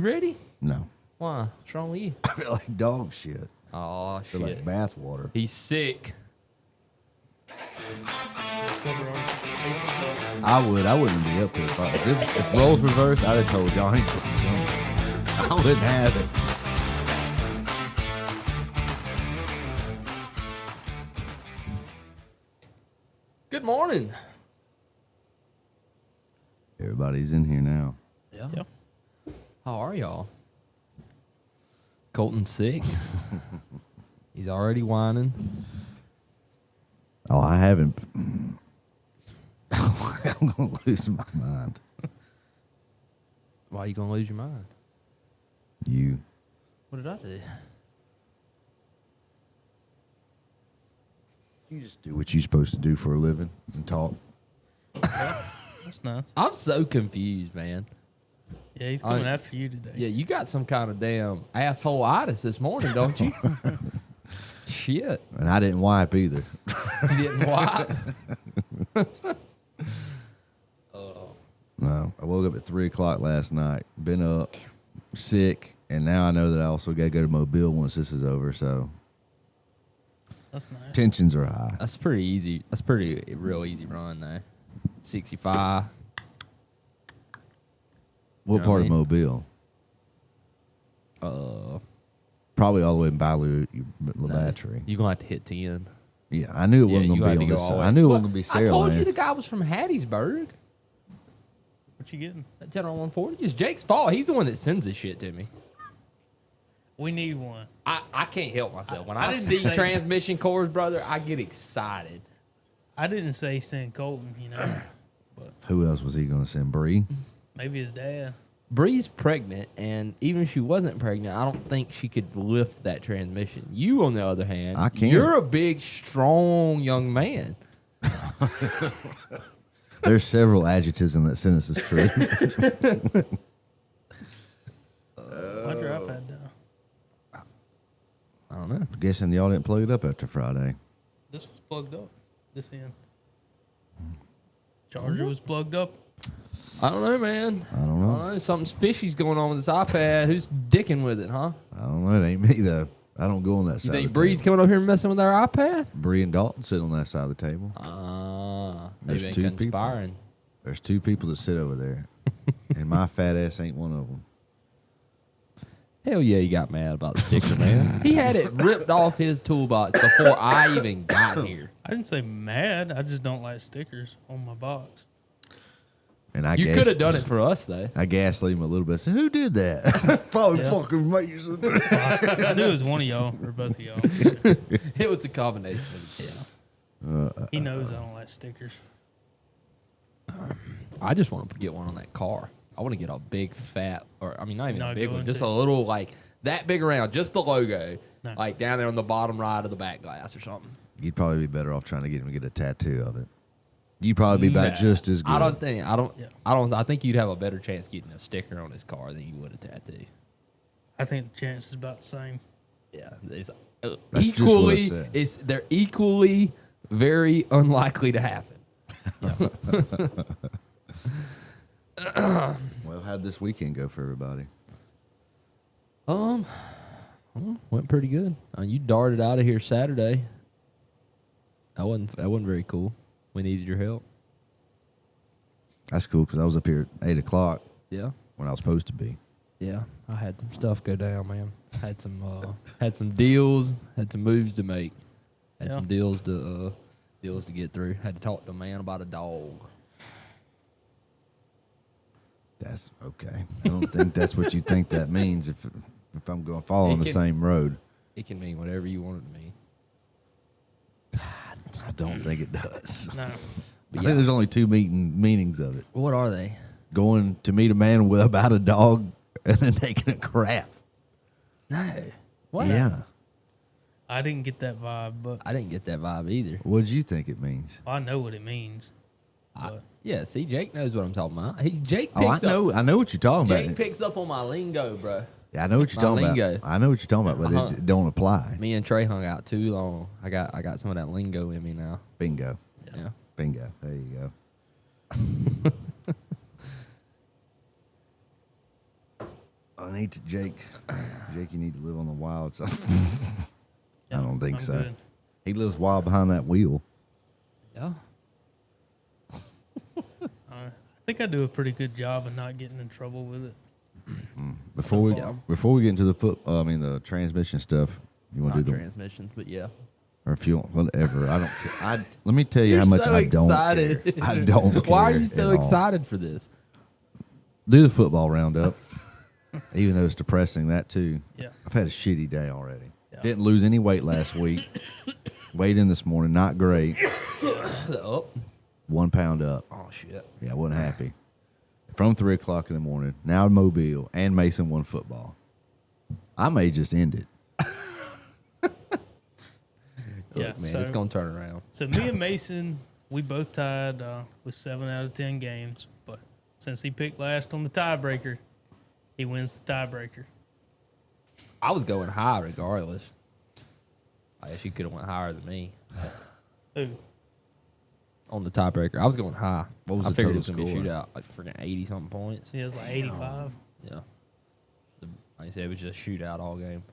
ready? No. Why? What's wrong with you? I feel like dog shit. Oh, I feel shit. like bath water. He's sick. I wouldn't be up here. If roles reversed, I'd have told y'all I ain't putting it on. I wouldn't have it. Good morning. Everybody's in here now. Yeah. How are y'all? Colton's sick. He's already whining. Oh, I haven't. I'm going to lose my mind. Why are you going to lose your mind? You. What did I do? You just do what you're supposed to do for a living and talk. That's nice. I'm so confused, man. Yeah, he's coming after you today. Yeah, you got some kind of damn asshole-itis this morning, don't you? Shit. And I didn't wipe either. You didn't wipe? No. I woke up at 3 o'clock last night, been up, sick, and now I know that I also got to go to Mobile once this is over, so That's nice. tensions are high. That's pretty easy. That's pretty real easy run, though. 65. What know part what I of Mobile? Probably all the way in Bayou Labattery. You're going to have to hit 10. Yeah, I knew it wasn't you going to gotta be on go this all the side. way. I knew it Well, wasn't going to be I told you Saraland. the guy was from Hattiesburg. What you getting? That 10 on 140. It's Jake's fault. He's the one that sends this shit to me. We need one. I can't help myself. When I didn't see say- transmission cores, brother, I get excited. I didn't say send Colton, Who else was he going to send? Bree? Maybe his dad. Bree's pregnant, and even if she wasn't pregnant, I don't think she could lift that transmission. You, on the other hand, I can. You're a big, strong young man. There's several adjectives in that sentence that's true. Why'd your iPad down? I don't know. Guessing y'all didn't plug it up after Friday. This was plugged up. This end. Charger was plugged up. I don't know, man. I don't know. Something's fishy's going on with this iPad. Who's dicking with it, huh? I don't know. It ain't me, though. I don't go on that You side think of the Bree's table. coming up here messing with our iPad? Bree and Dalton sit on that side of the table. They've There's been two people. conspiring. There's two people that sit over there. And my fat ass ain't one of them. Hell yeah, he got mad about the sticker, man. He had it ripped off his toolbox before I even got here. I didn't say mad. I just don't like stickers on my box. And I You gas- could have done it for us, though. I gaslit him a little bit. I said, who did that? Probably fucking Mason. I knew it was one of y'all or both of y'all. It was a combination of the two. He knows I don't like stickers. I just want to get one on that car. I want to get a big fat, or I mean, not even a Not big one, going just to. a little, like, that big around, just the logo, No. like down there on the bottom right of the back glass or something. You'd probably be better off trying to get him to get a tattoo of it. You'd probably be about Nah. just as good. I think you'd have a better chance getting a sticker on his car than you would a tattoo. I think the chance is about the same. Yeah, it's That's just what I equally. said. They're equally very unlikely to happen. Well, how'd this weekend go for everybody? Well, went pretty good. You darted out of here Saturday. That wasn't very cool. We needed your help. That's cool because I was up here at 8 o'clock Yeah, when I was supposed to be. yeah. I had some stuff go down, man. Had some deals. Had some moves to make. Had Yeah. some deals to get through. Had to talk to a man about a dog. That's okay. I don't think that's what you think that means if I'm going to follow on the same road. It can mean whatever you want it to mean. I don't think it does. No. I think there's only two meanings of it. What are they? Going to meet a man about a dog and then taking a crap. No. What? Yeah. I didn't get that vibe, but I didn't get that vibe either. What do you think it means? I know what it means. Yeah, see, Jake knows what I'm talking about. Jake Oh, I picks up. know. I know what you're talking Jake about. picks up on my lingo, bro. Yeah, I know what you're my talking lingo. about. I know what you're talking about, but it don't apply. Me and Trey hung out too long. I got some of that lingo in me now. Bingo. Yeah. Bingo. There you go. I need to Jake. Jake, you need to live on the wild side. Yeah, I don't think I'm so. good. He lives wild behind that wheel. Yeah. I think I do a pretty good job of not getting in trouble with it. Before far. we get into the transmission stuff, you want to Not do the transmissions, but yeah. or fuel, whatever. I don't care. Let me tell you You're how much so I don't excited. care. I don't care. Why are you so at all. excited for this? Do the football roundup, even though it's depressing. That too. Yeah. I've had a shitty day already. Yeah. Didn't lose any weight last week. Weighed in this morning, not great. Oh. 1 pound up. Oh, shit. Yeah, I wasn't happy. From 3 o'clock in the morning, now Mobile and Mason won football. I may just end it. Yeah, Look, man, so- it's going to turn around. So me and Mason, we both tied with 7 out of 10 games. But since he picked last on the tiebreaker, he wins the tiebreaker. I was going high regardless. I guess you could have went higher than me Who? on the tiebreaker. I was going high. What was I the figured total it was going to be a score? shootout, like freaking 80-something points. He has like 85. Yeah. Like I said, it was just a shootout all game.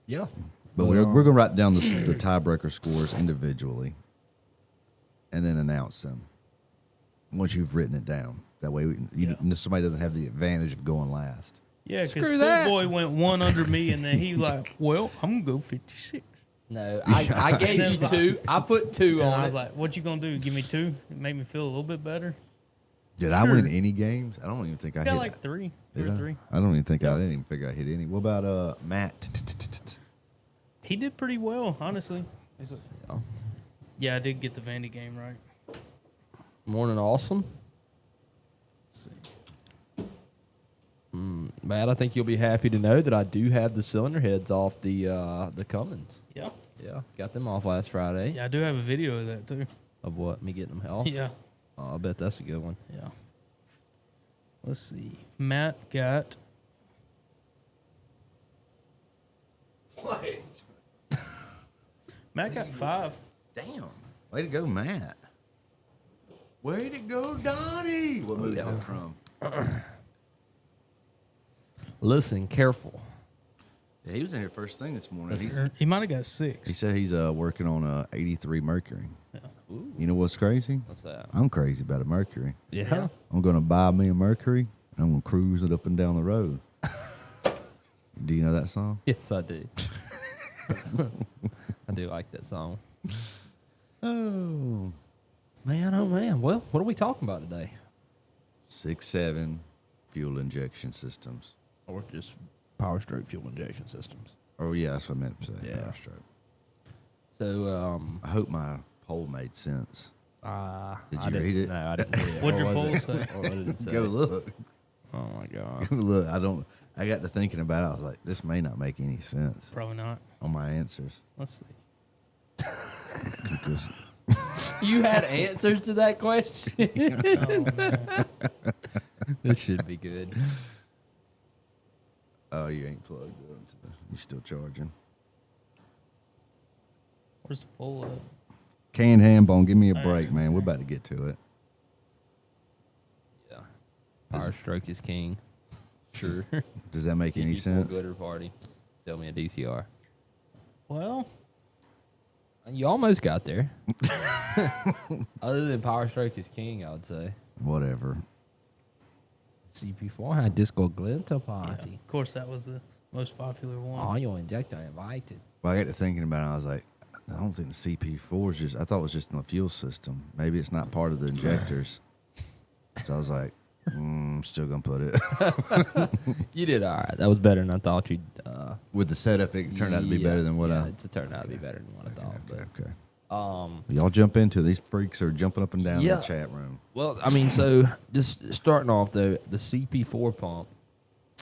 Yeah. But we're going to write down the tiebreaker scores individually and then announce them once you've written it down. That way somebody doesn't have the advantage of going last. Yeah, because Screw that. Schoolboy went one under me, and then he's like, well, I'm going to go 56. No, I gave you Like- 2. I put 2 And on I was it. like, what you going to do? Give me 2? It made me feel a little bit better. Did I win any games? I don't even think I I hit got like 3. Did 2 or I? 3. I don't even think I didn't even figure I hit any. What about Matt? He did pretty well, honestly. Yeah. Yeah, I did get the Vandy game right. Morning, awesome. Let's see. Matt, I think you'll be happy to know that I do have the cylinder heads off the Cummins. Yeah. Yeah, got them off last Friday. Yeah, I do have a video of that, too. Of what? Me getting them off? Yeah. Oh, I bet that's a good one. Yeah. Let's see. Matt got... Matt got 5. Damn. Way to go, Matt. Way to go, Donnie. What movie is that from? Listen, careful. Yeah, he was in here first thing this morning. He might have got 6. He said he's working on a 83 Mercury. Yeah. You know what's crazy? What's that? I'm crazy about a Mercury. Yeah. I'm going to buy me a Mercury, and I'm going to cruise it up and down the road. Do you know that song? Yes, I do. I do like that song. Oh. Man. Well, what are we talking about today? 6.7 fuel injection systems. Or just PowerStroke fuel injection systems. Oh, yeah, that's what I meant to say. Yeah. PowerStroke. So, I hope my poll made sense. Did I you didn't- read it? No, I didn't read it. What'd your What poll was say? it? What did it say? Go look. Oh, my God. Look, I got to thinking about it. I was like, this may not make any sense Probably not. on my answers. Let's see. Because You had answers to that question? Oh, man. This should be good. oh, you ain't plugged up. You still charging. Where's the poll at? Canned ham bone, give me a All break, right. man. We're about to get to it. Yeah. PowerStroke is king. Sure. Does that make any Equal sense? Glitter party. Sell me a DCR. Well, You almost got there. Other than PowerStroke is king, I would say. Whatever. CP4 had disco glitter yeah, party. of course, that was the most popular one. Oh, your injector invited. Well, I got to thinking about it. I was like, I don't think the CP4 is just, I thought it was just in the fuel system. Maybe it's not part of the injectors. So I was like, I'm still going to put it. You did all right. That was better than I thought you'd. With the setup, it turned out to be better than what I. It's turned out to be better than what I thought. Okay. But Y'all jump into it. These freaks are jumping up and down in Yeah. the chat room. well, I mean, so just starting off though, the CP4 pump.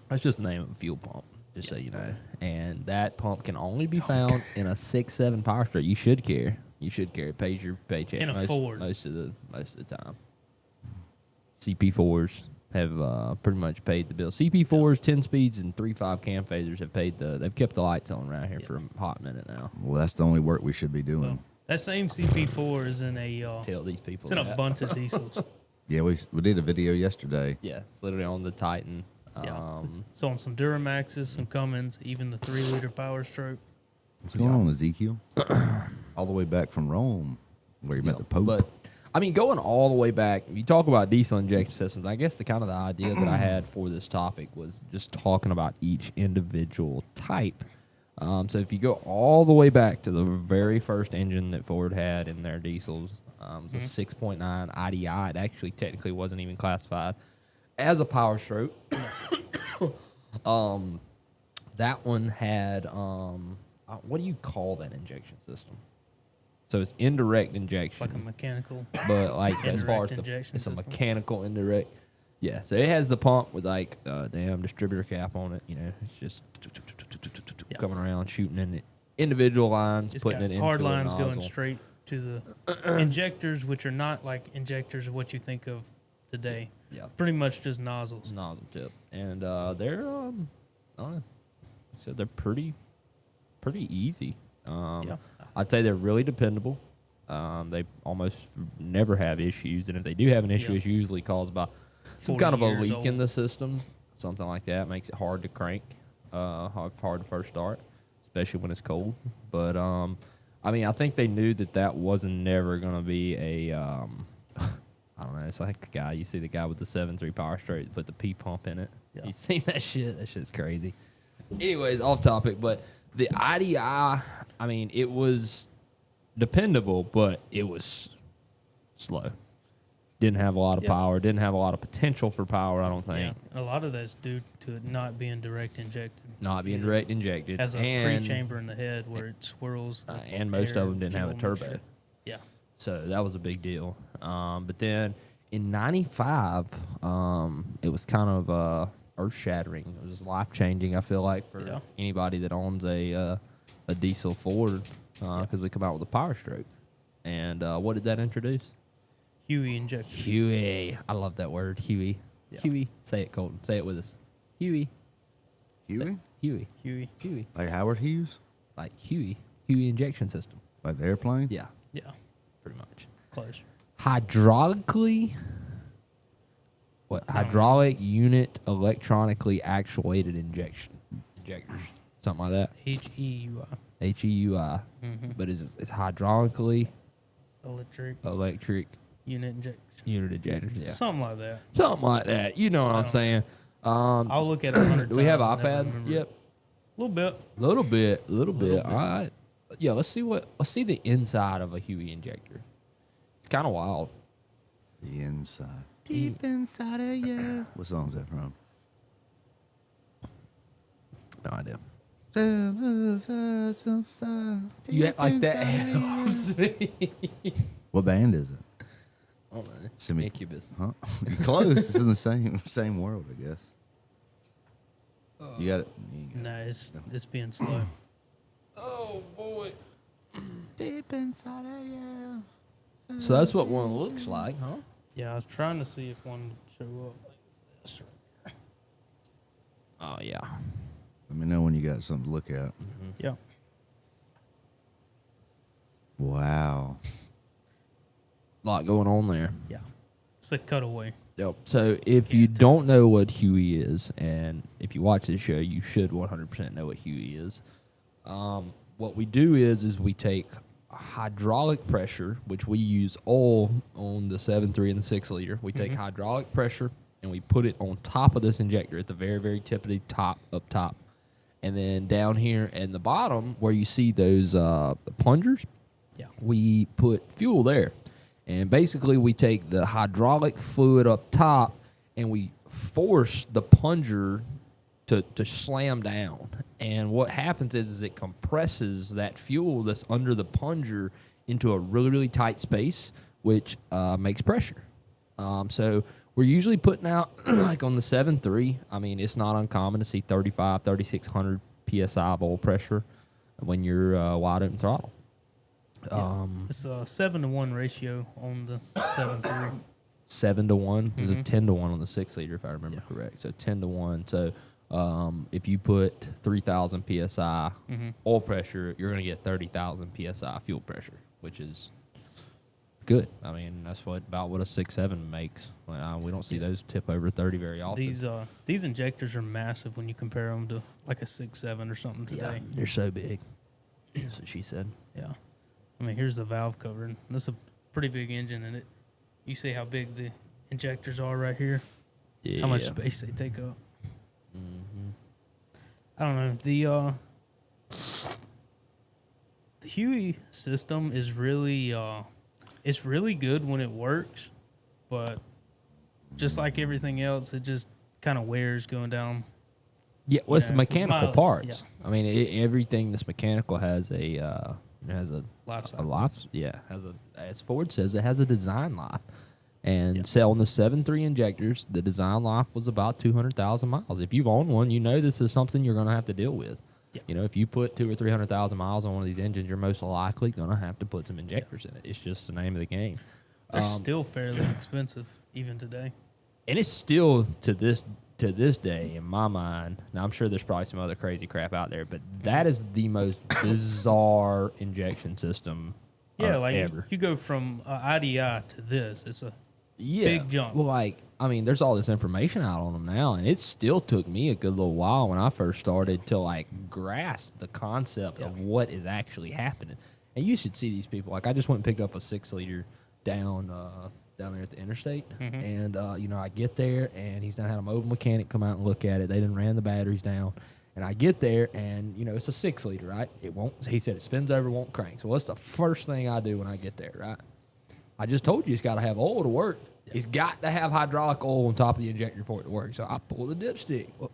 That's just the name of a fuel pump, just so you know. And that pump can only be found in a 6.7 PowerStroke. You should care. You should care. It pays your paycheck In a Ford. most of the time. CP4s have pretty much paid the bill. CP4s, 10 speeds, and 3.5 cam phasers have paid they've kept the lights on around here for a hot minute now. Well, that's the only work we should be doing. Well, that same CP4 is in a Tell these people it's in a that. bunch of diesels. Yeah, we did a video yesterday. Yeah, it's literally on the Titan. Yeah. So on some Duramaxes, some Cummins, even the 3-liter PowerStroke. What's going on, Ezekiel? All the way back from Rome, where you met the Pope. But I mean, going all the way back, you talk about diesel injection systems. I guess the idea that I had for this topic was just talking about each individual type. So if you go all the way back to the very first engine that Ford had in their diesels, it was a 6.9 IDI. It actually technically wasn't even classified as a PowerStroke. That one had what do you call that injection system? So it's indirect injection, Like a mechanical. but like as far as Indirect injection it's a system. mechanical indirect. Yeah, so it has the pump with like damn distributor cap on it. You know, it's just Yeah. coming around, shooting in it. Individual lines, It's putting got it into hard a lines nozzle. going straight to the injectors, which are not like injectors of what you think of today. Yeah, Pretty much just nozzles. nozzle tip, and they're I don't know, so they're pretty easy. Yeah. I'd say they're really dependable. They almost never have issues, and if they do have an issue, Yeah. it's usually caused by some 40 kind of a years leak in old. the system, something like that. Makes it hard to crank, hard to first start, especially when it's cold. But I mean, I think they knew that wasn't never gonna be a I don't know. It's like you see the guy with the 7.3 PowerStroke that put the P pump in it. Yeah. You seen that shit? That shit's crazy. Anyways, off topic, but the IDI, I mean, it was dependable, but it was slow. Didn't have a lot of Yeah. power. Didn't have a lot of potential for power, I don't Yeah. think. And a lot of that's due to it not being direct injected. Not being direct injected. Has a and, pre-chamber in the head where it swirls. The and most air of them didn't have a fuel turbo. mixture. Yeah. So that was a big deal. But then in 95, it was kind of earth shattering. It was life changing, I feel like, for Yeah. anybody that owns a diesel Ford, because we come out with a PowerStroke. And what did that introduce? HEUI injector. HEUI. I love that word, HEUI. Yeah. HEUI. Say it, Colton. Say it with us. HEUI. Huey? HEUI. HEUI. HEUI. Like Howard Hughes? Like HEUI. HEUI injection system. Like the airplane? Yeah, Yeah. pretty much. Close. Hydraulically, what? I don't know. Hydraulic unit electronically actuated injectors, something like that. HEUI. HEUI, Mm-hmm. but it's hydraulically Electric electric unit injection. unit injectors. Yeah, Something like that. something like that. You know what I I'm don't- saying? I'll look at it 100 Do we have times and never iPad? remember it. Yep. A little bit. Little bit. Little bit. All right. Yeah, let's see the inside of a HEUI injector. It's kind of wild. The inside. Deep inside of you. What song is that from? No idea. You You act like that helps me. What band is it? I don't know. Semi- Incubus. Huh? You're close. It's in the same world, I guess. You got it. Nah, it's being slow. Oh boy. Deep inside of you. So that's what one looks like, huh? Yeah, I was trying to see if one would show up like this. Oh yeah. Let me know when you got something to look at. Yeah. Wow. Lot going on there. Yeah. It's a cutaway. Yep. So if you don't know what HEUI is, and if you watch this show, you should 100% know what HEUI is. What we do is we take hydraulic pressure, which we use all on the 7.3 and the 6 liter. We take hydraulic pressure and we put it on top of this injector at the very, very tip of the top, up top. And then down here in the bottom where you see those plungers, Yeah. we put fuel there. And basically we take the hydraulic fluid up top and we force the plunger to slam down. And what happens is it compresses that fuel that's under the plunger into a really, really tight space, which makes pressure. So we're usually putting out, like on the 7.3, I mean, it's not uncommon to see 3,600 PSI of oil pressure when you're wide open throttle. It's a 7-to-1 ratio on the 7.3. 7 to 1. There's a 10 to 1 on the 6 liter, if I remember correct. So 10 to 1. So if you put 3,000 psi oil pressure, you're going to get 30,000 psi fuel pressure, which is good. I mean, that's about what a 6.7 makes. We don't see those tip over 30 very often. These injectors are massive when you compare them to like a 6.7 or something today. Yeah, they're so big. That's what she said. Yeah. I mean, here's the valve cover. And this is a pretty big engine in it. You see how big the injectors are right here? Yeah. How much space they take up. Mm-hmm. I don't know. The HEUI system is really it's really good when it works, but just like everything else, it just kind of wears going down. Yeah, well, it's the mechanical mileage, parts. yeah. I mean, everything that's mechanical has a Life a cycle. life. Yeah, as Ford says, it has a design life. And selling the 7.3 injectors, the design life was about 200,000 miles. If you've owned one, you know this is something you're going to have to deal with. Yeah. You know, if you put 200,000 or 300,000 miles on one of these engines, you're most likely going to have to put some injectors in it. It's just the name of the game. They're still fairly expensive even today. And it's still to this day, in my mind. Now I'm sure there's probably some other crazy crap out there, but that is the most bizarre injection system. Yeah, like ever. you go from IDI to this. It's a big jump. Well, like, I mean, there's all this information out on them now, and it still took me a good little while when I first started to like grasp the concept of what is actually happening. And you should see these people. Like, I just went and picked up a 6-liter down there at the interstate, and you know, I get there, and he's now had a mobile mechanic come out and look at it. They done ran the batteries down. And I get there, and, you know, it's a 6-liter, right? It won't, he said it spins over, won't crank. So what's the first thing I do when I get there, right? I just told you it's got to have oil to work. Yeah. It's got to have hydraulic oil on top of the injector for it to work. So I pull the dipstick. Well,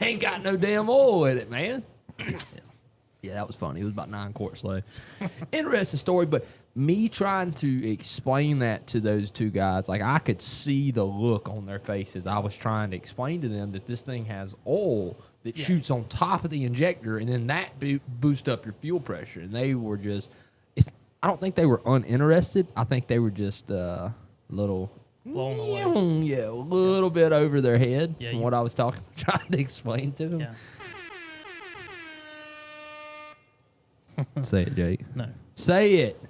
ain't got no damn oil in it, man. Yeah, that was funny. It was about 9 quarts low. Interesting story, but me trying to explain that to those two guys, like I could see the look on their faces. I was trying to explain to them that this thing has oil that shoots on top of the injector, and then that boosts up your fuel pressure. And they were just, I don't think they were uninterested. I think they were just a little blown away. Yeah, a little bit over their head Yeah, from what I was trying to explain to them. Yeah. Say it, Jake. No. Say it.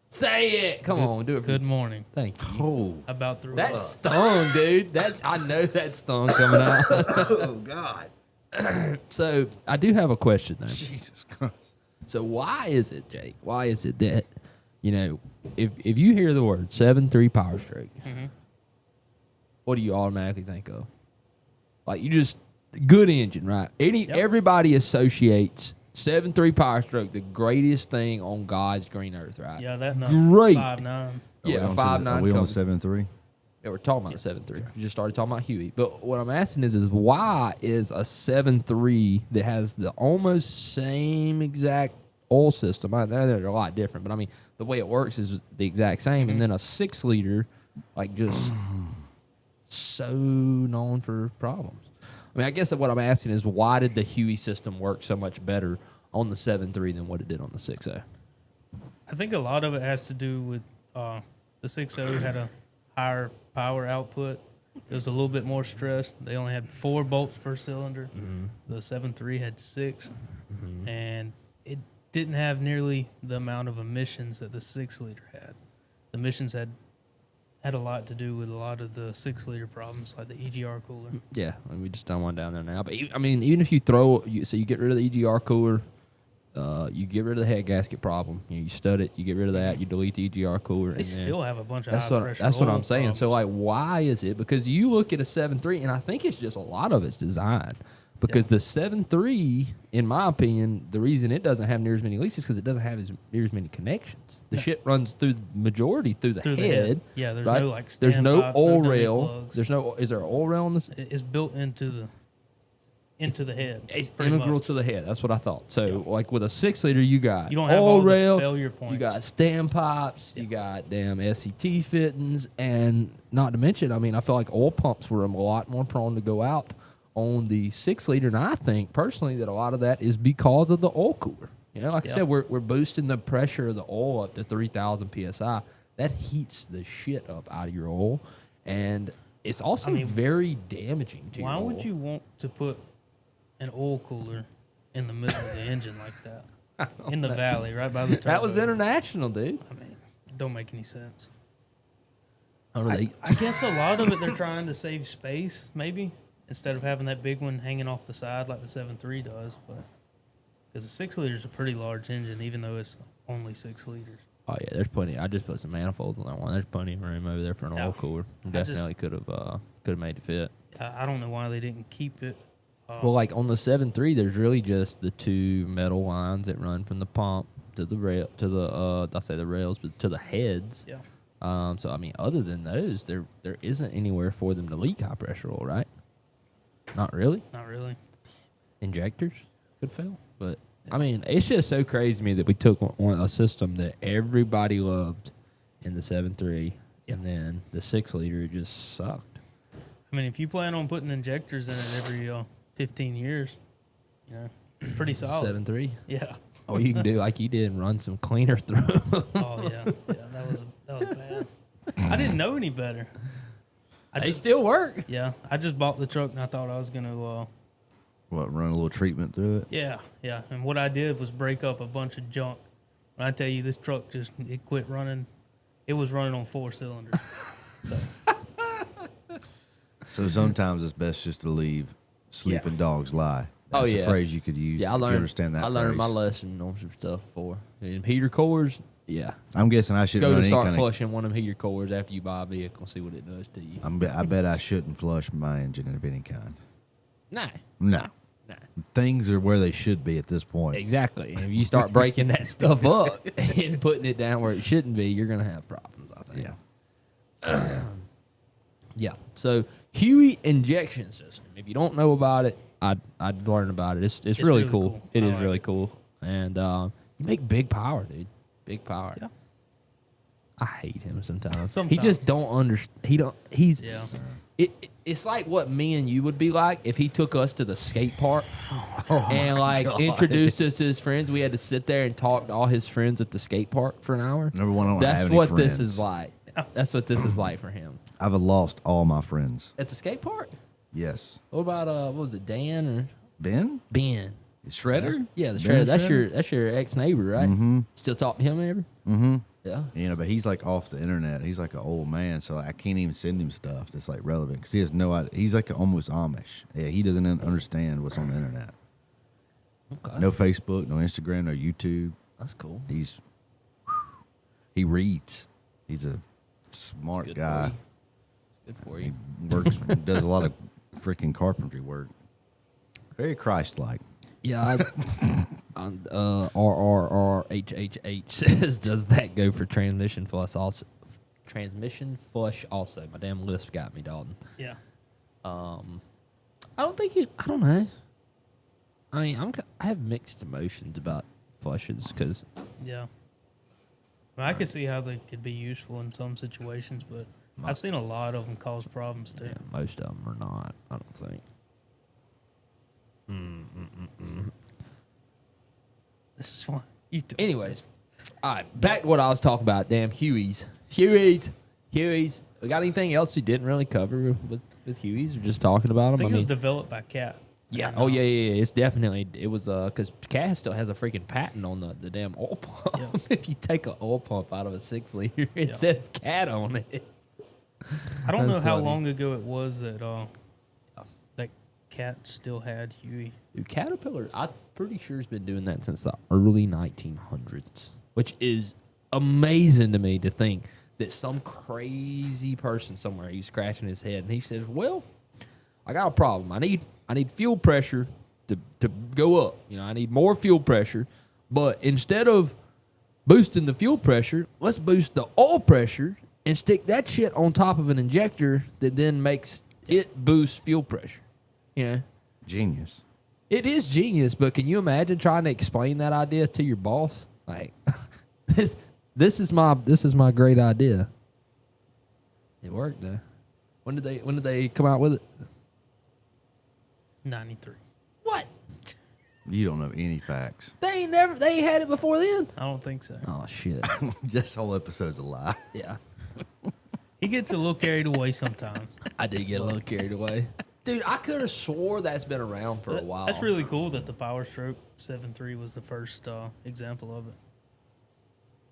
Say it. Come on, do it. Good morning. Thank you. Oh, About the That stung, dude. I know that stung coming out. oh God. So I do have a question though. Jesus Christ. So why is it, Jake? Why is it that, you know, if you hear the word 7.3 PowerStroke, what do you automatically think of? Like, you just good engine, right? Everybody associates 7.3 PowerStroke the greatest thing on God's green earth, right? Yeah, that number. Great. 5.9. Yeah, 5.9. Are we on 7.3? Yeah, we're talking about the 7.3. We just started talking about HEUI. But what I'm asking is why is a 7.3 that has the almost same exact oil system? They're a lot different, but I mean, the way it works is the exact same. And then a 6-liter, like, just so known for problems. I mean, I guess that what I'm asking is why did the HEUI system work so much better on the 7.3 than what it did on the 6.0? I think a lot of it has to do with the 6.0 had a higher power output. It was a little bit more stressed. They only had 4 bolts per cylinder. The 7.3 had 6, and it didn't have nearly the amount of emissions that the 6-liter had. The emissions had a lot to do with a lot of the 6-liter problems, like the EGR cooler. Yeah, and we just done one down there now. But I mean, even if you you get rid of the EGR cooler, you get rid of the head gasket problem. You stud it, you get rid of that, you delete the EGR cooler. They still have a bunch of that's high pressure what oil I'm saying. problems. So, like, why is it? Because you look at a 7.3, and I think it's just a lot of it's design. Because the 7.3, in my opinion, the reason it doesn't have near as many leaks is because it doesn't have near as many connections. The shit runs through the majority through the head. Yeah, there's right? no like there's no standpipes, oil dummy rail. plugs. There's no. Is there an oil rail on this? It's built into the head. It's pretty integral much. to the head. That's what I thought. So, like with a 6-liter, you got You don't have oil all the rail, failure points. you got standpipes, you got damn SCT fittings, and not to mention, I mean, I feel like oil pumps were a lot more prone to go out on the 6-liter, and I think personally that a lot of that is because of the oil cooler. You know, like I said, we're boosting the pressure of the oil up to 3,000 psi. That heats the shit up out of your oil, and it's also very damaging to your oil. Why would you want to put an oil cooler in the middle of the engine like that? In the valley, right by the turbo. That was international, dude. I mean, don't make any sense. I don't know, I guess a lot of it they're trying to save space, maybe, instead of having that big one hanging off the side like the 7.3 does. But because the 6 liter is a pretty large engine, even though it's only 6 liters. Oh yeah, there's plenty. I just put some manifolds on that one. There's plenty of room over there for an Yeah. oil cooler. Definitely could have made it fit. I don't know why they didn't keep it. Well, like on the 7.3, there's really just the 2 metal lines that run from the pump to the rail to the I say the rails, but to the heads. Yeah. So I mean, other than those, there isn't anywhere for them to leak high pressure oil, right? Not really. Not really. Injectors could fail, but I mean, it's just so crazy to me that we took a system that everybody loved in the 7.3, and then the 6 liter just sucked. I mean, if you plan on putting injectors in it every 15 years, you know, pretty solid. 7.3. Yeah. Or you can do like you did and run some cleaner through. Oh yeah, that was bad. I didn't know any better. They still work. Yeah, I just bought the truck and I thought I was gonna. Run a little treatment through it? Yeah. And what I did was break up a bunch of junk. When I tell you this truck it quit running, it was running on 4 cylinders. So sometimes it's best just to leave sleeping dogs lie. That's a phrase you could use. Yeah, Do you understand that I learned my phrase? lesson on some stuff before. And heater cores, yeah. I'm guessing I shouldn't Go run to any start kind flushing one of them heater cores after you buy a vehicle and see what it does to you. I bet I shouldn't flush my engine of any kind. Nah. No. Things are where they should be at this point. Exactly. And if you start breaking that stuff up and putting it down where it shouldn't be, you're going to have problems, I think. Yeah. Yeah. So HEUI injection system. If you don't know about it, I'd learn about it. It's really really cool. cool. It I is like really it. cool. And you make big power, dude. Big power. Yeah. I hate him sometimes. He Sometimes. just don't understand. Yeah. It's like what me and you would be like if he took us to the skate park and like introduced us to his friends. We had to sit there and talk to all his friends at the skate park for an hour. Number one, I don't That's have any what friends. this is like. That's what this is like for him. I've lost all my friends. At the skate park? Yes. What about what was it, Dan or Ben? Ben? Shredder? Yeah, the Ben shredder. That's your ex neighbor, right? Mm-hmm. Still talk to him ever? Mm-hmm. Yeah. You know, but he's like off the internet. He's like an old man, so I can't even send him stuff that's like relevant because he has no idea. He's like almost Amish. Yeah, he doesn't understand what's on the internet. Okay. No Facebook, no Instagram, no YouTube. That's cool. He reads. He's a smart Good guy. For you. Good for you. Works, does a lot of freaking carpentry work. Very Christ-like. Yeah, RRRHHH says, does that go for transmission flush also? Transmission flush also. My damn lisp got me, Dalton. Yeah. I don't think I don't know. I mean, I have mixed emotions about flushes because Yeah. I can see how they could be useful in some situations, but I've seen a lot of them cause problems too. most of them are not. I don't think. This is why you do. Anyways, all right, back to what I was talking about. Damn HEUIs. We got anything else we didn't really cover with HEUIs? We're just talking about them. I think it was developed by Cat. Yeah. And, Oh yeah. It's definitely because Cass still has a freaking patent on the damn oil pump. Yeah. If you take an oil pump out of a 6 liter, it Yeah. says Cat on it. I don't know That's how funny. long ago it was that that Cat still had HEUI. Dude, Caterpillar, I'm pretty sure has been doing that since the early 1900s, which is amazing to me to think that some crazy person somewhere, he's scratching his head and he says, "Well, I got a problem. I need fuel pressure to go up. You know, I need more fuel pressure, but instead of boosting the fuel pressure, let's boost the oil pressure and stick that shit on top of an injector that then makes it boost fuel pressure." You know, Genius. it is genius, but can you imagine trying to explain that idea to your boss? Like, this is my great idea. It worked though. When did they come out with it? 93. What? You don't know any facts. They ain't had it before then. I don't think so. Oh shit. This whole episode's a lie. Yeah, He gets a little carried away sometimes. I did get a little carried away, dude. I could have swore that's been around for a while. That's really cool that the PowerStroke 7.3 was the first example of it.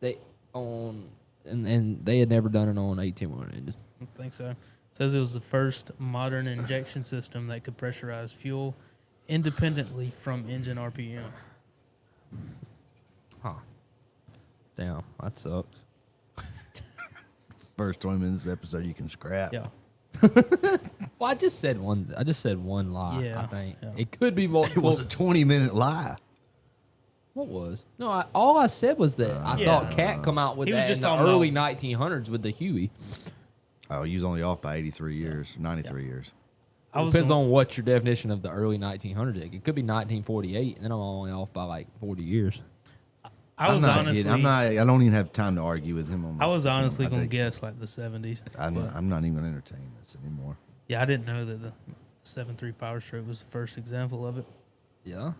They on and they had never done it on 1800 engines. I don't think so. It says it was the first modern injection system that could pressurize fuel independently from engine RPM. Huh. Damn, that sucks. First 20 minutes of the episode you can scrap. Yeah. Well, I just said one lie. Yeah, I think yeah. it could be It multiple. was a 20-minute lie. What was? No, all I said was that I Yeah. thought Cat come out with He was that just in the talking early about- 1900s with the HEUI. Oh, you was only off by 83 years, 93 years. I was Depends gonna- on what your definition of the early 1900s is. It could be 1948, and then I'm only off by like 40 years. I was honestly, I don't even have time to argue with him on this. I was honestly I gonna think- guess like the 70s. I'm but- not even going to entertain this anymore. Yeah, I didn't know that the 7.3 PowerStroke was the first example of it. Yeah.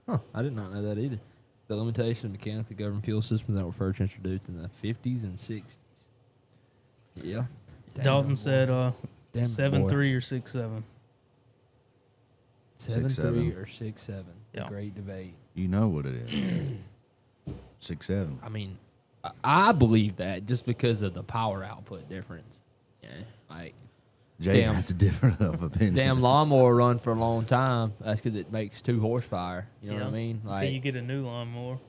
Huh. I did not know that either. The limitation of mechanically governed fuel systems that were first introduced in the 50s and 60s. Yeah. Damn, Dalton boy. said Damn, 7.3 or 6.7. 7.3 or 6.7. The Yeah. great debate. You know what it is. 6.7. I mean, I believe that just because of the power output difference. Yeah. Like, Jay damn. has a different of opinion. damn lawnmower run for a long time. That's because it makes 2 horsepower. You know what I mean? Until Like, you get a new lawnmower.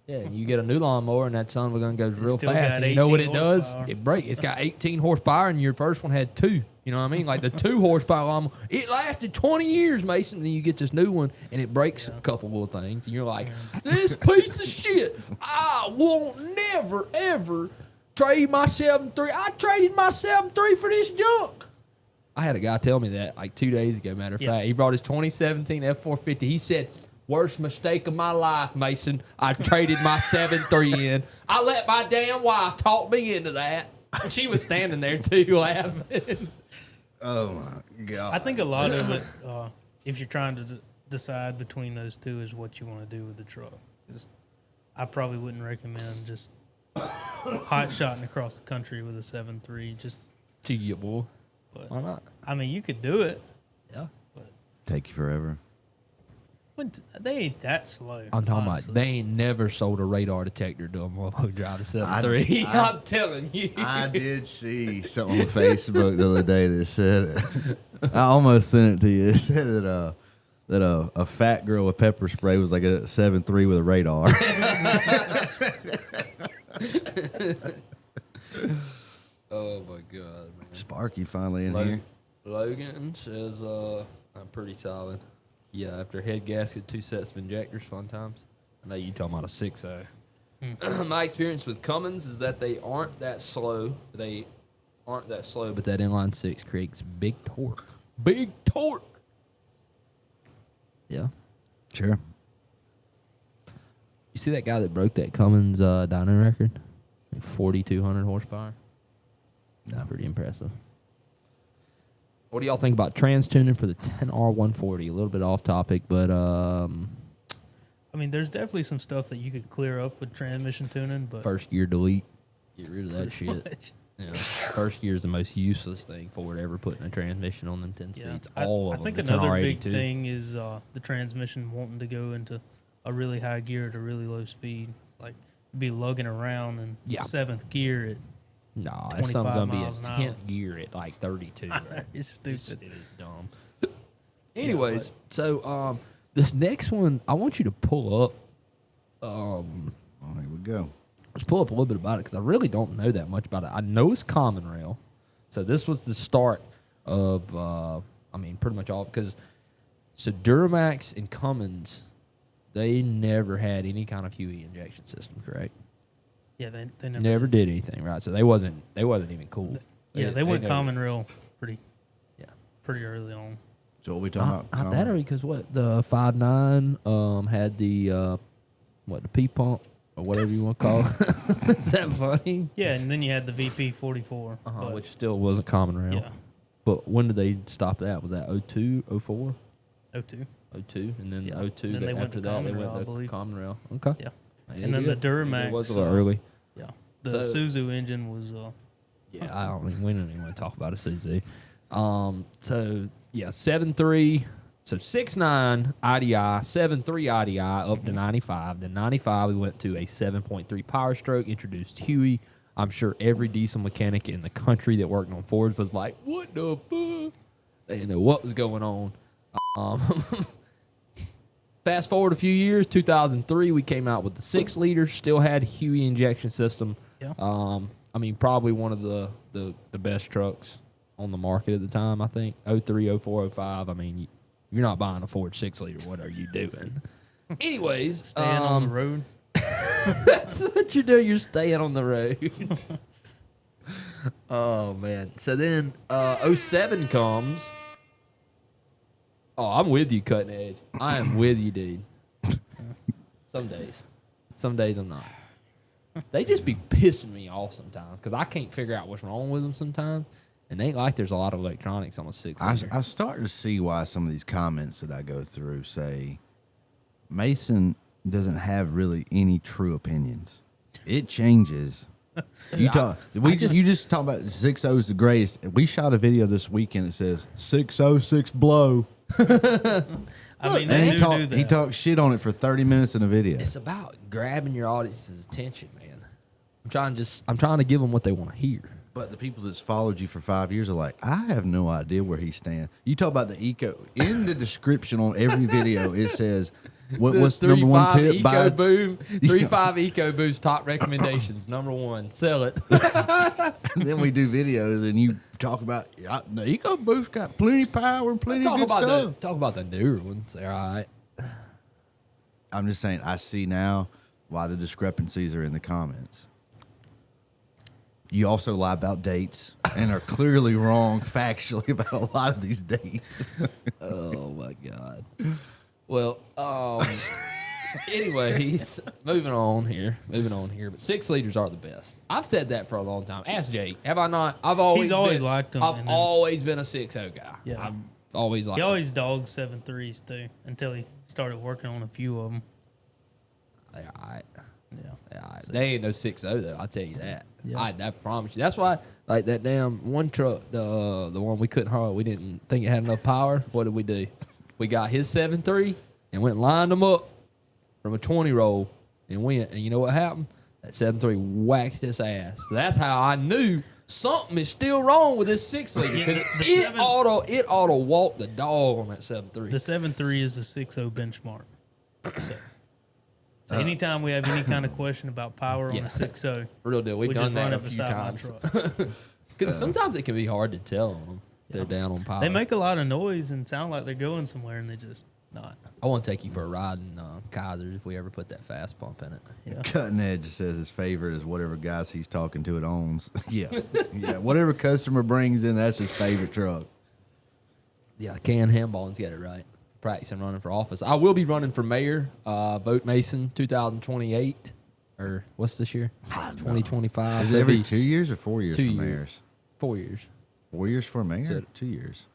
yeah, you get a new lawnmower and that son of a gun goes real still fast. got And you know what 18 it does? horsepower. It breaks. It's got 18 horsepower, and your first one had 2. You know what I mean? Like the 2 horsepower lawnmower, it lasted 20 years, Mason. And then you get this new one, and it breaks a couple little things, and you're like, this piece of shit. I won't never ever trade my 7.3. I traded my 7.3 for this junk. I had a guy tell me that like 2 days ago, matter of Yeah. fact. He brought his 2017 F450. He said, worst mistake of my life, Mason. I traded my 7.3 in. I let my damn wife talk me into that. She was standing there too laughing. Oh, my God. I think a lot of it, if you're trying to decide between those two, is what you want to do with the truck. 'Cause I probably wouldn't recommend just hot shotting across the country with a 7.3. Just, Gee, you boy. but Why not? I mean, you could do it, Yeah. but Take you forever. they ain't that slow. I'm talking honestly. about they ain't never sold a radar detector to a motherfucker drive a 7.3. I'm telling you. I did see something on Facebook the other day that said, I almost sent it to you. It said that a fat girl with pepper spray was like a 7.3 with a radar. Oh my God, man. Sparky finally in Logan, here. Logan says, I'm pretty solid. Yeah, after head gasket, 2 sets of injectors, fun times. I know you talking about a 6.0. My experience with Cummins is that they aren't that slow. They aren't that slow, but that inline 6 creates big torque. Big torque. Yeah. Sure. You see that guy that broke that Cummins dyno record? 4,200 horsepower. No. Pretty impressive. What do y'all think about trans tuning for the 10R140? A little bit off topic, but I mean, there's definitely some stuff that you could clear up with transmission tuning, but first gear delete. Get rid of that pretty shit. much. Yeah. First gear is the most useless thing Ford ever putting a transmission on them 10 Yeah, speeds. All I of think them. The another big 10R82. thing is the transmission wanting to go into a really high gear at a really low speed. Like be lugging around in Yeah. 7th gear at No, that's something 25 going to be a miles an hour. 10th gear at like 32. Right? it's It's- stupid. It is dumb. Anyways, so this next one, I want you to pull up. Oh, here we go. Let's pull up a little bit about it because I really don't know that much about it. I know it's common rail. So this was the start of, pretty much all, because so Duramax and Cummins, they never had any kind of HEUI injection system, correct? Yeah, they Never did anything, right? So they wasn't even cool. Yeah, they went never- common rail Yeah. pretty early on. So what we talking Not about? that early, because what, the 5.9 had the, the P pump, or whatever you want to call it. Is that funny? Yeah, and then you had the VP 44, Which still wasn't common rail. yeah, But when did they stop that? Was that 02, 04? 02. 02, and then Yeah. 02. Then they went after to that, they common went rail, I to believe. common rail. Okay. Yeah. Maybe And then the good. Maybe it was a Duramax, little early. Yeah, the So- Suzu engine was Yeah, I don't even, we don't even want to talk about a CZ. So yeah, 7.3, so 6.9 IDI, 7.3 IDI up to 95. Then 95 we went to a 7.3 PowerStroke, introduced HEUI. I'm sure every diesel mechanic in the country that worked on Fords was like, "What the fuck?" They didn't know what was going on. Fast forward a few years, 2003, we came out with the 6-liter, still had HEUI injection system. Yeah. I mean, probably one of the best trucks on the market at the time, I think. 03, 04, 05. I mean, you're not buying a Ford 6-liter. What are you doing? Anyways. Staying on the road. That's what you're doing. You're staying on the road. Oh, man. So then 07 comes. Oh, I'm with you, Cutting Edge. I am with you, dude. Some days. Some days I'm not. They just be pissing me off sometimes because I can't figure out what's wrong with them sometimes. And they ain't like there's a lot of electronics on a 6-liter. I start to see why some of these comments that I go through say Mason doesn't have really any true opinions. It changes. You just talk about 6.0 is the greatest. We shot a video this weekend that says 606 blow. I mean, they do that. He talked shit on it for 30 minutes in a video. It's about grabbing your audience's attention, man. I'm trying to give them what they want to hear. But the people that's followed you for 5 years are like, I have no idea where he stands. You talk about the in the description on every video, it says, what's the number one tip? EcoBoost, 3.5 EcoBoost top recommendations. Number 1, sell it. And then we do videos and you talk about the EcoBoost got plenty of power and plenty of good stuff. Talk about the newer ones. They're all right. I'm just saying, I see now why the discrepancies are in the comments. You also lie about dates and are clearly wrong factually about a lot of these dates. Oh, my God. Well, anyways, moving on here. But 6-liters are the best. I've said that for a long time. Ask Jake. Have I not? He's always liked them. I've always been a 6.0 guy. Yeah. I've always liked He them. always dogged 7.3s too until he started working on a few of them. They're all right. Yeah. Yeah, all right. They ain't no 6.0 though. I'll tell you that. Yeah. I promise you. That's why, like that damn one truck, the one we couldn't haul, we didn't think it had enough power. What did we do? We got his 7.3 and went and lined them up from a 20 roll and went. And you know what happened? That 7.3 whacked his ass. So that's how I knew something is still wrong with this 6-liter because it ought to walk the dog on that 7.3. The 7.3 is a 6.0 benchmark. So anytime we have any kind of question about power on a 6.0, real deal. We've we done just run that a it few beside my times. truck. Because sometimes it can be hard to tell them they're down on power. They make a lot of noise and sound like they're going somewhere, and they just not. I want to take you for a ride in Kaiser's if we ever put that fast pump in it. Yeah. Cutting Edge says his favorite is whatever guys he's talking to it owns. Yeah. Whatever customer brings in, that's his favorite truck. Yeah, Ken Hamball's got it right. Practicing running for office. I will be running for mayor. Vote Mason 2028. Or what's this year? 2025. Is So it it'll every be 2 years or 4 years 2 for years. mayors? 4 years. 4 years for a mayor? So- 2 years.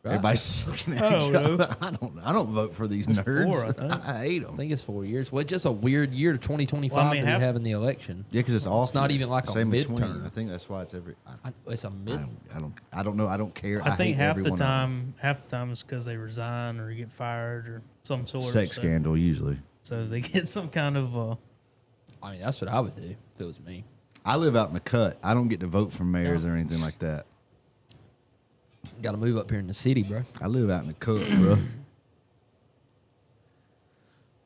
Right? Everybody's looking at Oh, each no. other. I don't vote for these nerds. 4, I think. I hate I them. think it's 4 years. Well, it's just a weird year to 2025 Well, I mean, that we half- have in the election. Yeah, because it's off. not even like a same midterm. between. I think that's why it's every. It's a mid. I don't know. I don't care. I think hate half the every one of time it's because they resign or get fired or some sort them. of Sex scandal usually. So they get some kind of I mean, that's what I would do if it was me. I live out in the cut. I don't get to vote for mayors or anything like that. Got to move up here in the city, bro. I live out in the cut, bro.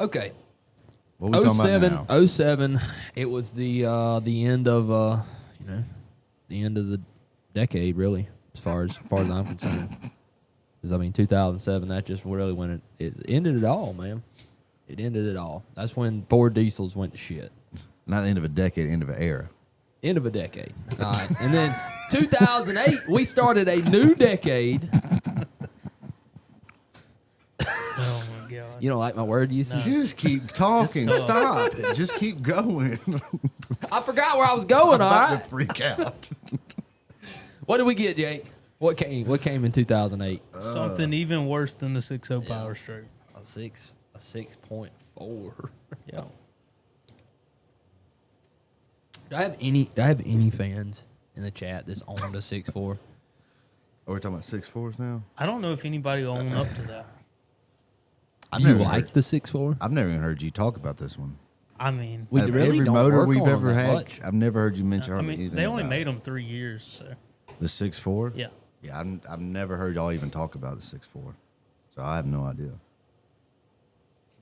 Okay. What we talking about now? 07, it was the end of the end of the decade, really, as far as I'm concerned. Because I mean, 2007, that just really when it ended it all, man. It ended it all. That's when Ford diesels went to shit. Not the end of a decade, end of an era. End of a decade. All right, and then 2008, we started a new decade. oh my god. You don't like my word usage? Just keep talking. tough. Stop it. Just keep going. I forgot where I was going. All About right. to freak out. What did we get, Jake? What came in 2008? Something even worse than the 6.0 PowerStroke. A 6.4. Yeah. Do I have any fans in the chat that's on the 6.4? Oh, we're talking about 6.4s now? I don't know if anybody will own up to that. Do you like the 6.4? I've never even heard you talk about this one. I mean, We Of really every don't motor work we've on 'em ever that had, much. I've never heard you mention I hardly mean, anything they only about made them 3 years, so the 6.4. yeah. Yeah, I've never heard y'all even talk about the 6.4, so I have no idea.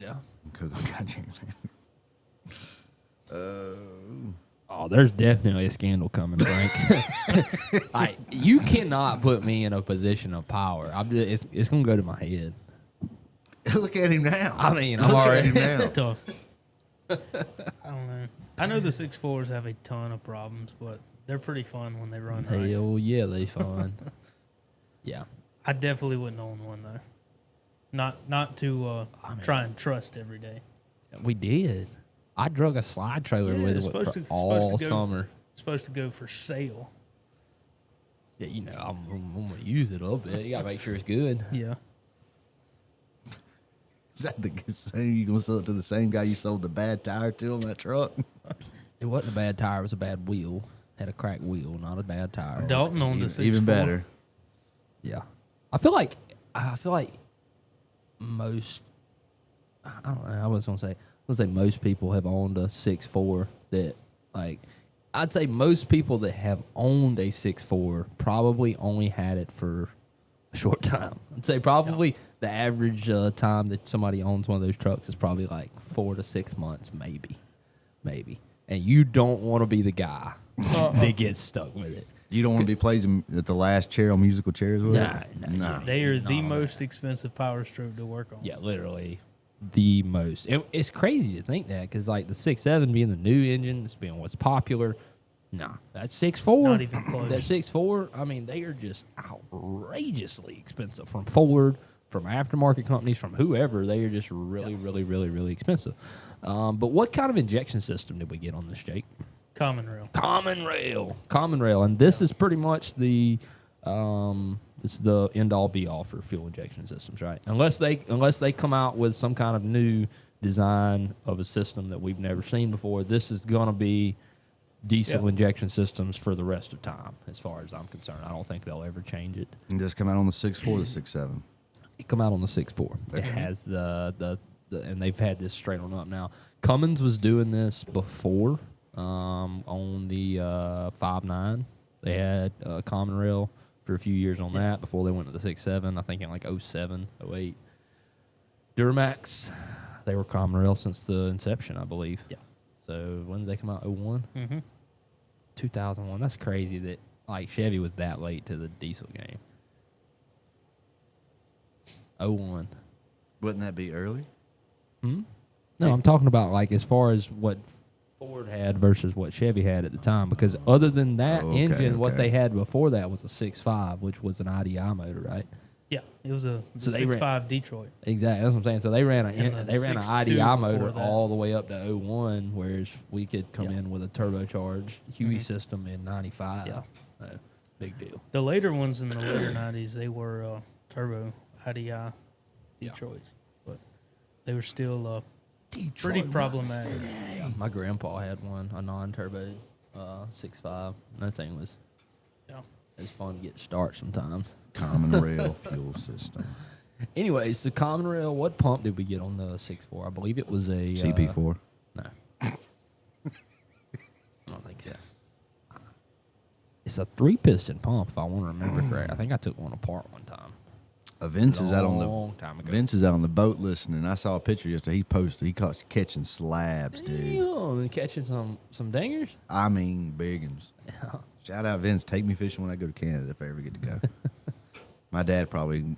Yeah. God, James. Oh, there's definitely a scandal coming, Frank. You cannot put me in a position of power. It's gonna go to my head. Look at him now. I mean, I'm Look at already. him now. Tough. I don't know. I know the 6.4s have a ton of problems, but they're pretty fun when they run right. Hell yeah, they fun. Yeah. I definitely wouldn't own one though. Not to try and trust every day. We did. I drug a slide trailer Yeah, with it's it supposed for to- all supposed to go- summer. Supposed to go for sale. Yeah, you know, I'm gonna use it a little bit. You gotta make sure it's good. Yeah. Is that the same? You gonna sell it to the same guy you sold the bad tire to on that truck? It wasn't a bad tire; it was a bad wheel. Had a cracked wheel, not a bad tire. Dalton owned a 6.4. Even better. Yeah, I feel like most. I don't know. I was gonna say most people have owned a 6.4. That like, I'd say most people that have owned a 6.4 probably only had it for a short time. I'd say probably the average time that somebody owns one of those trucks is probably like 4 to 6 months, maybe. And you don't want to be the guy that gets stuck with it. You don't want to be playing at the last chair on musical chairs with Nah, it? nah. They are the most expensive PowerStroke to work on. Yeah, literally the most. It's crazy to think that because like the 6.7 being the new engine, it's being what's popular. Nah, that 6.4, Not even close. That 6.4, I mean, they are just outrageously expensive from Ford, from aftermarket companies, from whoever. They are just really expensive. But what kind of injection system did we get on this, Jake? Common rail. Common rail, and this is pretty much the it's the end all be all for fuel injection systems, right? Unless they come out with some kind of new design of a system that we've never seen before, this is gonna be diesel injection systems for the rest of time, as far as I'm concerned. I don't think they'll ever change it. And just come out on the 6.4 or the 6.7? It come out on the 6.4. It has the and they've had this straight on up now. Cummins was doing this before on the 5.9. They had common rail for a few years on that before they went to the 6.7. I think in like 07, 08. Duramax, they were common rail since the inception, I believe. Yeah. So when did they come out? 01? Mm-hmm. 2001. That's crazy that like Chevy was that late to the diesel game. 01. Wouldn't that be early? No, I'm talking about like as far as what Ford had versus what Chevy had at the time. Because other than that engine, what they had before that was a 6.5, which was an IDI motor, right? Yeah, it was a So they ran- 6.5 Detroit. Exactly. That's what I'm saying. So they ran And an the IDI 6.2 motor before that. all the way up to 01, whereas we could come in with a turbocharged HEUI system in 95. Yeah. Big deal. The later ones in the later 90s, they were turbo IDI Detroits. But they were still pretty problematic. Yeah, my grandpa had one, a non-turbo 6.5. That thing was it's fun to get start sometimes. Common rail fuel system. Anyways, the common rail, what pump did we get on the 6.4? I believe it was a CP4. No. I don't think so. It's a 3-piston pump, if I want to remember correct. I think I took one apart one time. Vince is out on Long time ago. Vince is out on the boat listening. I saw a picture yesterday. He posted. He caught catching slabs, dude. Damn, catching some dingers. I mean, big uns. Shout out Vince. Take me fishing when I go to Canada if I ever get to go. My dad probably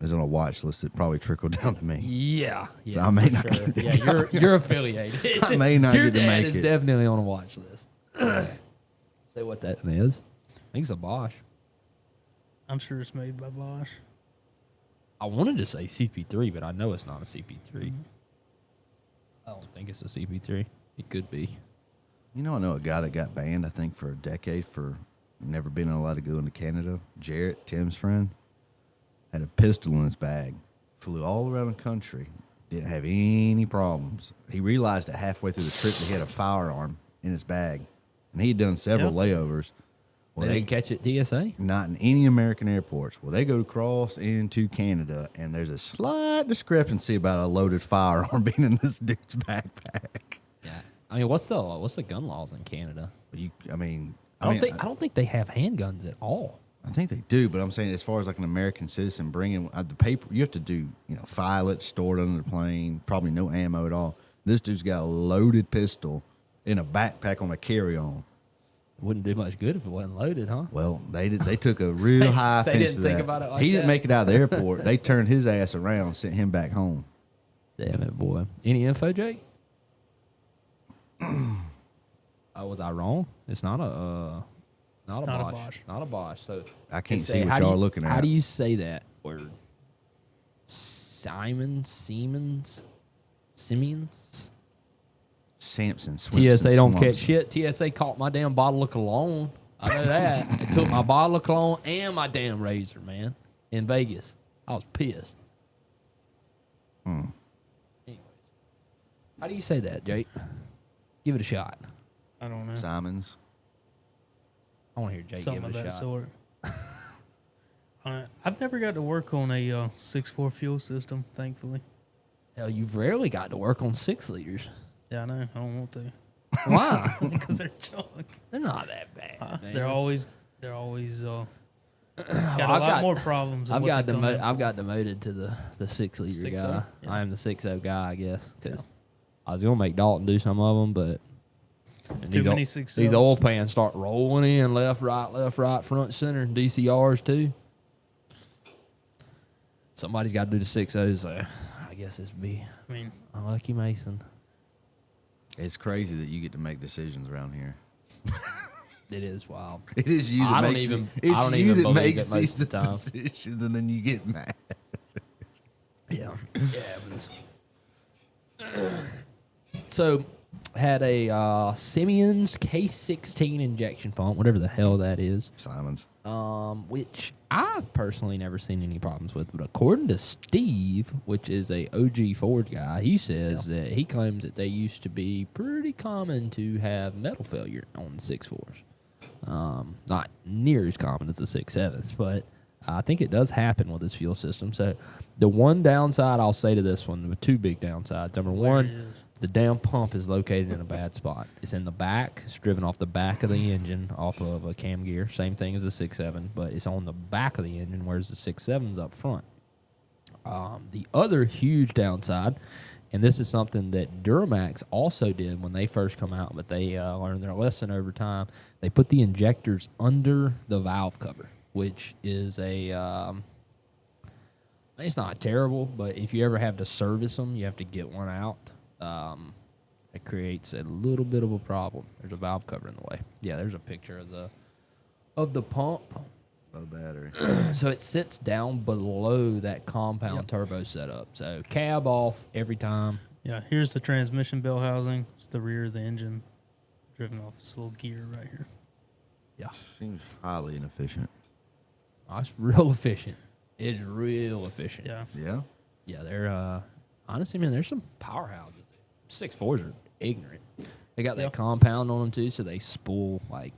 is on a watch list that probably trickled down to me. Yeah, So I may for not sure. get to Yeah, you're affiliated. I may not Your get to dad make is it. definitely on a watch list. Say what that is. I think it's a Bosch. I'm sure it's made by Bosch. I wanted to say CP3, but I know it's not a CP3. I don't think it's a CP3. It could be. You know, I know a guy that got banned, I think, for a decade for never being allowed to go into Canada. Jarrett, Tim's friend, had a pistol in his bag, flew all around the country, didn't have any problems. He realized that halfway through the trip that he had a firearm in his bag, and he had done several layovers. Well, They didn't catch it TSA? not in any American airports. Well, they go to cross into Canada, and there's a slight discrepancy about a loaded firearm being in this dude's backpack. Yeah, I mean, what's the gun laws in Canada? I don't think they have handguns at all. I think they do, but I'm saying as far as like an American citizen bringing the paper, you have to do, file it, store it under the plane, probably no ammo at all. This dude's got a loaded pistol in a backpack on a carry-on. Wouldn't do much good if it wasn't loaded, huh? Well, they took a real high they offense didn't to think that. about it like he didn't that. make it out of the airport. They turned his ass around, sent him back home. Damn it, boy. Any info, Jake? Was I wrong? It's not a It's not a Bosch. Not a Bosch. So I can't say, see what how do y'all you- looking at. How do you say that word? Siemens? Samson, TSA don't catch Swanson. shit. TSA caught my damn bottle of cologne. I know that. They took my bottle of cologne and my damn razor, man, in Vegas. I was pissed. Anyways, how do you say that, Jake? Give it a shot. I don't know. Simons. I want to hear Jake Something give of it a that shot. sort. I've never got to work on a 6.4 fuel system, thankfully. Hell, you've rarely got to work on 6 liters. Yeah, I know. I don't want to. Why? Because they're junk. They're not that bad. man. They're always got a I've lot more problems. Than I've what got they come in I've got demoted to the 6 liter 6.0? guy. Yeah. I am the 6.0 guy, I guess. 'Cause I was gonna make Dalton do some of them, but Too many these 6.0s. oil pans start rolling in left, right, front, center, and DCRs too. Somebody's got to do the 6.0s. So I guess it's be I mean, unlucky Mason. It's crazy that you get to make decisions around here. It is wild. It is you that I don't makes even- it's I don't you even that believe makes it most these of the time. decisions, and then you get mad. Yeah, it happens. So, had a Siemens K16 injection pump, whatever the hell that is, Simons. which I've personally never seen any problems with. But according to Steve, which is a OG Ford guy, he says that he claims that they used to be pretty common to have metal failure on the 6.4s. Not near as common as the 6.7s, but I think it does happen with this fuel system. So the one downside I'll say to this one, the two big downsides. Number one, the damn pump is located in a bad spot. It's in the back. It's driven off the back of the engine off of a cam gear. Same thing as the 6.7, but it's on the back of the engine, whereas the 6.7's up front. The other huge downside, and this is something that Duramax also did when they first come out, but they learned their lesson over time. They put the injectors under the valve cover, which is it's not terrible, but if you ever have to service them, you have to get one out. It creates a little bit of a problem. There's a valve cover in the way. Yeah, there's a picture of the pump. Low battery. So it sits down below that compound turbo setup. So cab off every time. yeah, here's the transmission bell housing. It's the rear of the engine, driven off this little gear right here. Yeah, Seems highly inefficient. it's real efficient. It's real efficient. Yeah, Yeah. Yeah, they're honestly, man, there's some powerhouses. 6.4s are ignorant. They got that Yep. compound on them too, so they spool like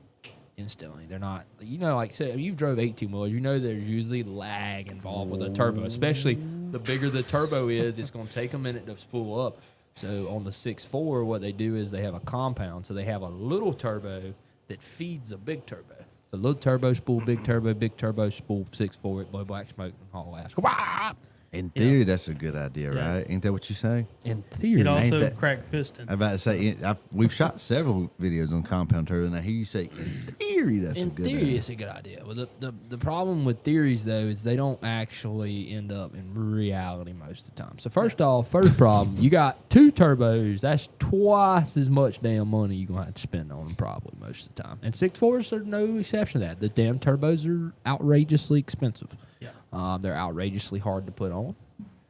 instantly. They're not, like say you've drove 18 wheelers, there's usually lag involved with a turbo, especially the bigger the turbo is. It's going to take a minute to spool up. So on the 6.4, what they do is they have a compound, so they have a little turbo that feeds a big turbo. So little turbo spool, big turbo spool, 6.4, it blow black smoke and haul ass. Wah! In theory, that's a good idea, Yeah. right? Ain't that what you say? In theory, it also that- cracked piston. I'm about to say, we've shot several videos on compound turbo, and I hear you say, in theory, that's a in good theory, idea. it's a good idea. Well, the problem with theories, though, is they don't actually end up in reality most of the time. So first problem, you got 2 turbos. That's twice as much damn money you're going to have to spend on them probably most of the time. And 6.4s are no exception to that. The damn turbos are outrageously expensive. Yeah. They're outrageously hard to put on.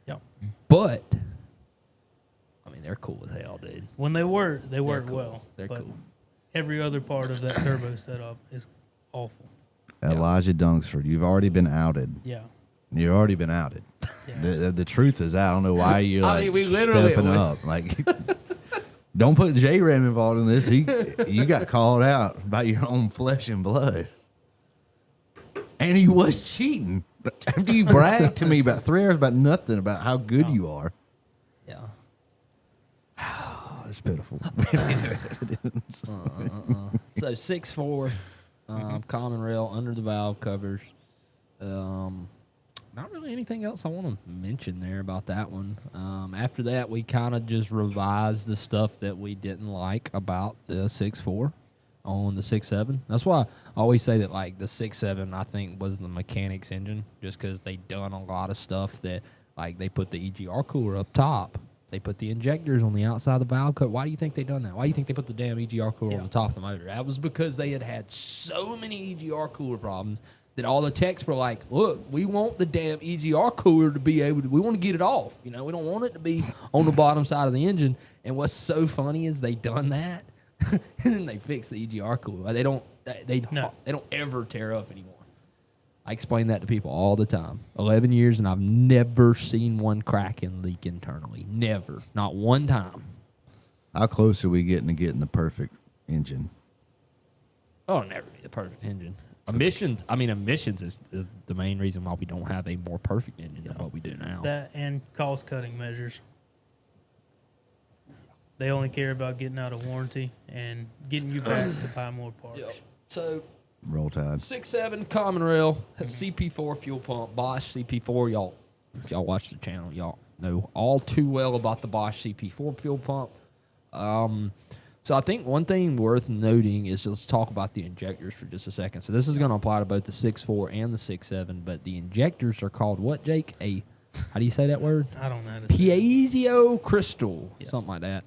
Yep. But, I mean, they're cool as hell, dude. When they work cool. well. They're but cool. Every other part of that turbo setup is awful. Elijah Dungsford, you've already been outed. Yeah. You've already been outed. Yeah. The truth is out. I don't know why you're I like mean, we literally- stepping up. Like, don't put J-Ram involved in this. You got called out by your own flesh and blood. And he was cheating. After you bragged to me about 3 hours about nothing, about how good you are. Yeah. It's pitiful. So 6.4, common rail under the valve covers. Not really anything else I want to mention there about that one. After that, we kind of just revised the stuff that we didn't like about the 6.4 on the 6.7. That's why I always say that like the 6.7 I think was the mechanics engine, just because they done a lot of stuff that like they put the EGR cooler up top. They put the injectors on the outside of the valve cover. Why do you think they done that? Why do you think they put the damn EGR cooler on the top of the motor? That was because they had so many EGR cooler problems that all the techs were like, look, we want the damn EGR cooler to be able to, we want to get it off. You know, we don't want it to be on the bottom side of the engine. And what's so funny is they done that, and then they fixed the EGR cooler. They don't ever tear up anymore. I explain that to people all the time. 11 years, and I've never seen one crack and leak internally. Never. Not one time. How close are we getting to getting the perfect engine? Oh, never be the perfect engine. Emissions is the main reason why we don't have a more perfect engine than what we do now. That and cost-cutting measures. They only care about getting out of warranty and getting you back to buy more parts. Yep. So Roll Tide. 6.7 common rail, CP4 fuel pump, Bosch CP4. Y'all, if y'all watch the channel, y'all know all too well about the Bosch CP4 fuel pump. So I think one thing worth noting is let's talk about the injectors for just a second. So this is going to apply to both the 6.4 and the 6.7, but the injectors are called what, Jake? How do you say that word? I don't know how to say Piezo crystal, something like that.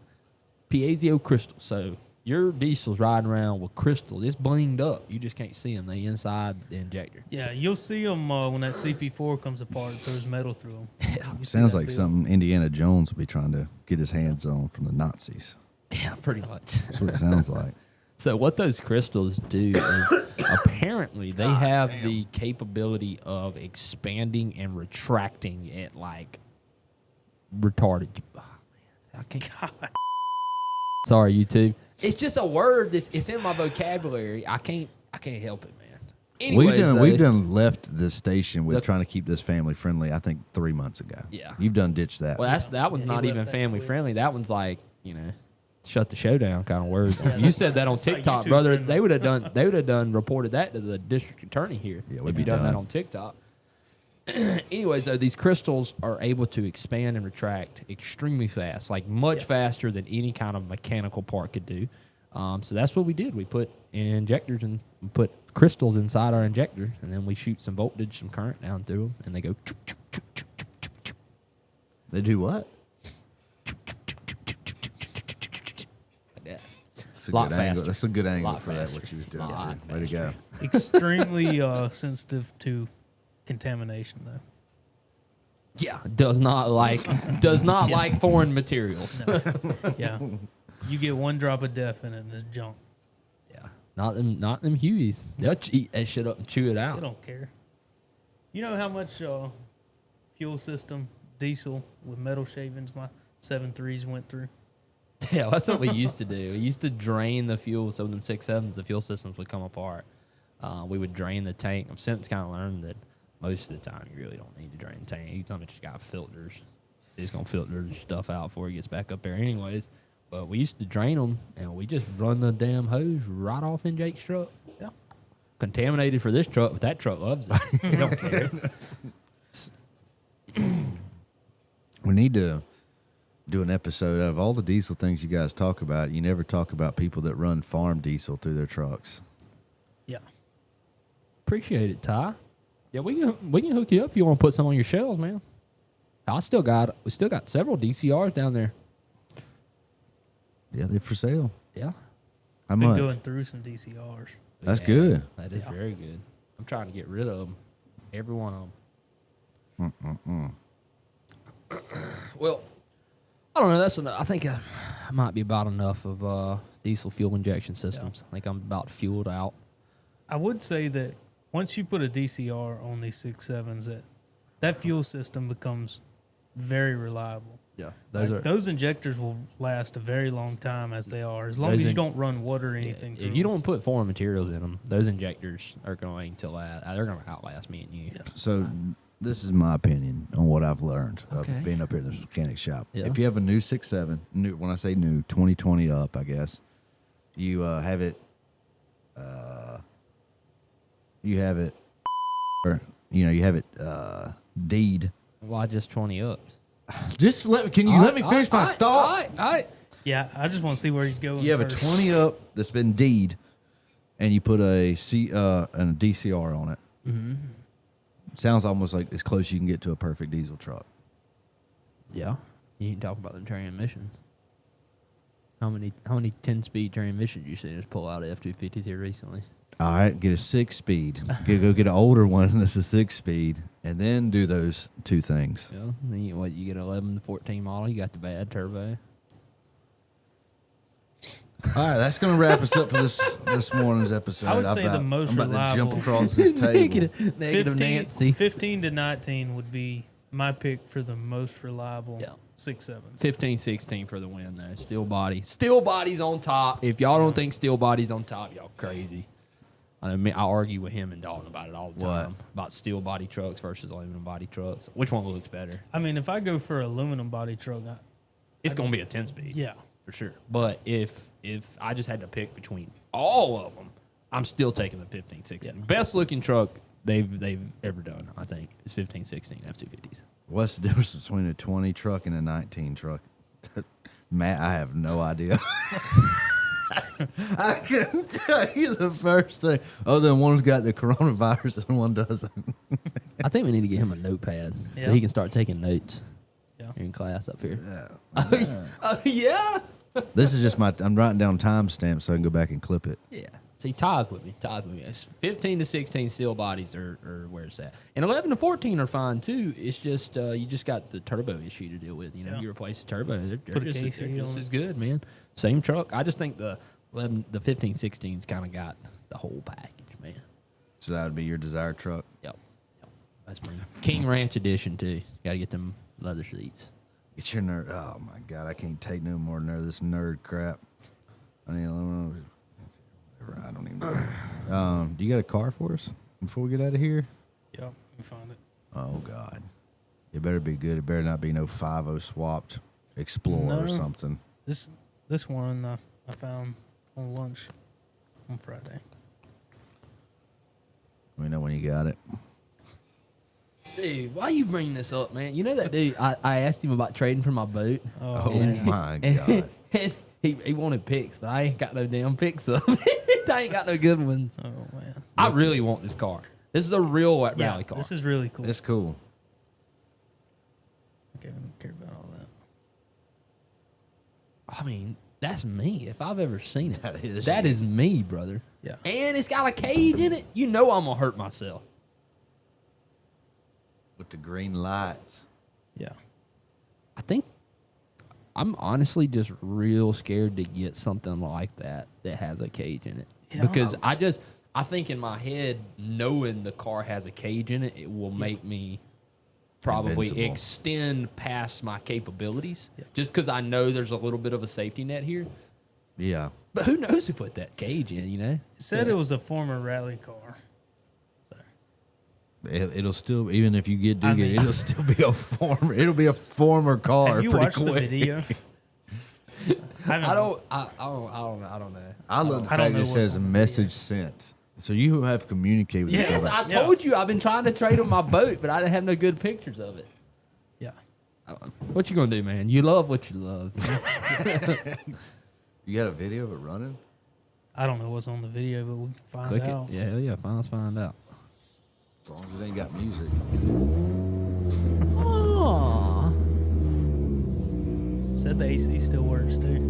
Piezo crystal. So your diesel's riding around with crystal. It's blinged up. You just can't see them. They inside the injector. Yeah, you'll see them when that CP4 comes apart. It throws metal through them. Yeah. Sounds like something Indiana Jones will be trying to get his hands on from the Nazis. Yeah, pretty much. That's what it sounds like. So what those crystals do is apparently they have the capability of expanding and retracting at like retarded. Oh, man, I can't. Sorry, YouTube. It's just a word that's it's in my vocabulary. I can't help it, man. Anyways, We've done left the station with trying to keep this family friendly. I think 3 months ago. Yeah. You've done ditched that. Well, that one's not he even left that family clear. friendly. That one's like, shut the show down kind of word. You said that on it's like TikTok, YouTube brother. friendly. They would have done reported that to the district attorney here. Yeah, if we'd you be done that done. on TikTok. Anyways, though, these crystals are able to expand and retract extremely fast, like much faster than any kind of mechanical part could do. So that's what we did. We put injectors and we put crystals inside our injector, and then we shoot some voltage, some current down through them, and they go. Choo, choo, choo, choo, choo, choo, choo. They do what? Like that. That's a Lot good angle. faster. That's a good angle Lot for that, faster. what she was doing. Lot Too. Way to go. Extremely sensitive to contamination, though. Yeah, does not like foreign materials. Yeah. You get one drop of death in it and it's junk. Yeah, not them HEUIs. They'll eat that shit up and chew it They out. don't care. You know how much fuel system diesel with metal shavings my 7.3s went through? Yeah, that's what we used to do. We used to drain the fuel, so them 6.7s, the fuel systems would come apart. We would drain the tank. I've since kind of learned that most of the time you really don't need to drain the tank. Anytime it's got filters, it's going to filter the stuff out before it gets back up there anyways. But we used to drain them, and we just run the damn hose right off in Jake's truck. Yeah. Contaminated for this truck, but that truck loves it. They don't care. We need to do an episode of all the diesel things you guys talk about. You never talk about people that run farm diesel through their trucks. Yeah. Appreciate it, Ty. Yeah, we can hook you up if you want to put some on your shelves, man. We still got several DCRs down there. Yeah, they're for sale. Yeah. How Been much? going through some DCRs. That's Yeah, good. That is very good. I'm trying to get rid of them. Every one of them. Well, I don't know. That's enough. I think I might be about enough of diesel fuel injection systems. I think I'm about fueled out. I would say that once you put a DCR on these 6.7s, that fuel system becomes very reliable. Yeah, Those injectors will last a very long time as they are, as long Those as you in- don't run water or anything through If you them. don't put foreign materials in them, those injectors are going to last. They're going to outlast me and you. Yeah. So This is my opinion on what I've learned Okay. of being up here in this mechanic shop. Yeah. If you have a new 6.7, new, when I say new, 2020 up, I guess, you have it, or, you have it deed. Why just 20 ups? Just can you let me finish my thought? All right. Yeah, I just want to see where he's going. You have first. a 20 up that's been deed, and you put a DCR on it. Mm-hmm. Sounds almost like as close as you can get to a perfect diesel truck. Yeah. You can talk about the transmissions. How many 10-speed transmissions you seen us pull out of F-250s here recently? All right, get a 6-speed. Go get an older one that's a 6-speed, and then do those two things. Yeah. Then you get an 11 to 14 model, you got the bad turbo. All right, that's going to wrap us up for this morning's episode. I would say the most I'm about to jump reliable- across this table. Negative Nancy. 15 to 19 would be my pick for the most reliable Yeah. 6.7s. 15-16 for the win, though. Steel body. Steel body's on top. If y'all don't think steel body's on top, y'all crazy. I mean, I argue with him and Dalton about it all the What? time. About steel body trucks versus aluminum body trucks. Which one looks better? I mean, if I go for aluminum body truck, It's going to be a 10-speed. yeah. For sure. But if I just had to pick between all of them, I'm still taking the 15-16. Yeah. Best looking truck they've ever done, I think, is 15-16 F-250s. What's the difference between a 20 truck and a 19 truck? Matt, I have no idea. I couldn't tell you the first thing. Other than one's got the coronavirus and one doesn't. I think we need to get him a notepad so Yeah. he can start taking notes Yeah. in class up here. Yeah. Yeah. This is just I'm writing down timestamps so I can go back and clip it. Yeah. See, ties with me. It's 15 to 16 steel bodies are where it's at. And 11 to 14 are fine, too. It's just, you just got the turbo issue to deal with. Yeah. You replace the turbo. They're Put a just, KC they're just on as it. good, man. Same truck. I just think the 15-16's kind of got the whole package, man. So that would be your desired truck. Yep. That's me. King Ranch edition, too. Got to get them leather seats. Get your nerd. Oh my God, I can't take no more this nerd crap. I don't even know. Do you got a car for us before we get out of here? Yeah, we find it. Oh God, it better be good. It better not be no 5.0 swapped Explorer or No. something. This one I found on lunch on Friday. Let me know when you got it. Dude, why you bring this up, man? You know that dude, I asked him about trading for my boat. Oh, Oh man. my God. And he wanted picks, but I ain't got no damn picks of it. I ain't got no good ones. Oh, man. I really want this car. This is a real rally Yeah, car. this is really cool. It's cool. Okay, I don't care about all that. I mean, that's me. If I've ever seen it, That is you. me, brother. Yeah. And it's got a cage in it. You know I'm gonna hurt myself. With the green lights. Yeah. I think I'm honestly just real scared to get something like that has a cage in it. Yeah. Because I think in my head, knowing the car has a cage in it, it will make me probably Invincible. extend past my capabilities. Just because I know there's a little bit of a safety net here. Yeah. But who knows who put that cage in, you know? It said it was a former rally car. So, It'll still, even if you get I mean- it'll still be a former. It'll be a former car. have you pretty watched quick. the video? I don't know. I love the I don't fact know it what's says on the message sent. So you have communicated with Yes, each I other. told you I've been trying to trade on my boat, but I didn't have no good pictures of it. Yeah. What you gonna do, man? You love what you love. You got a video of it running? I don't know what's on the video, but we can find Click out. it. Yeah, hell yeah. Let's find out. As long as it ain't got music. Aww. Said the AC still works too.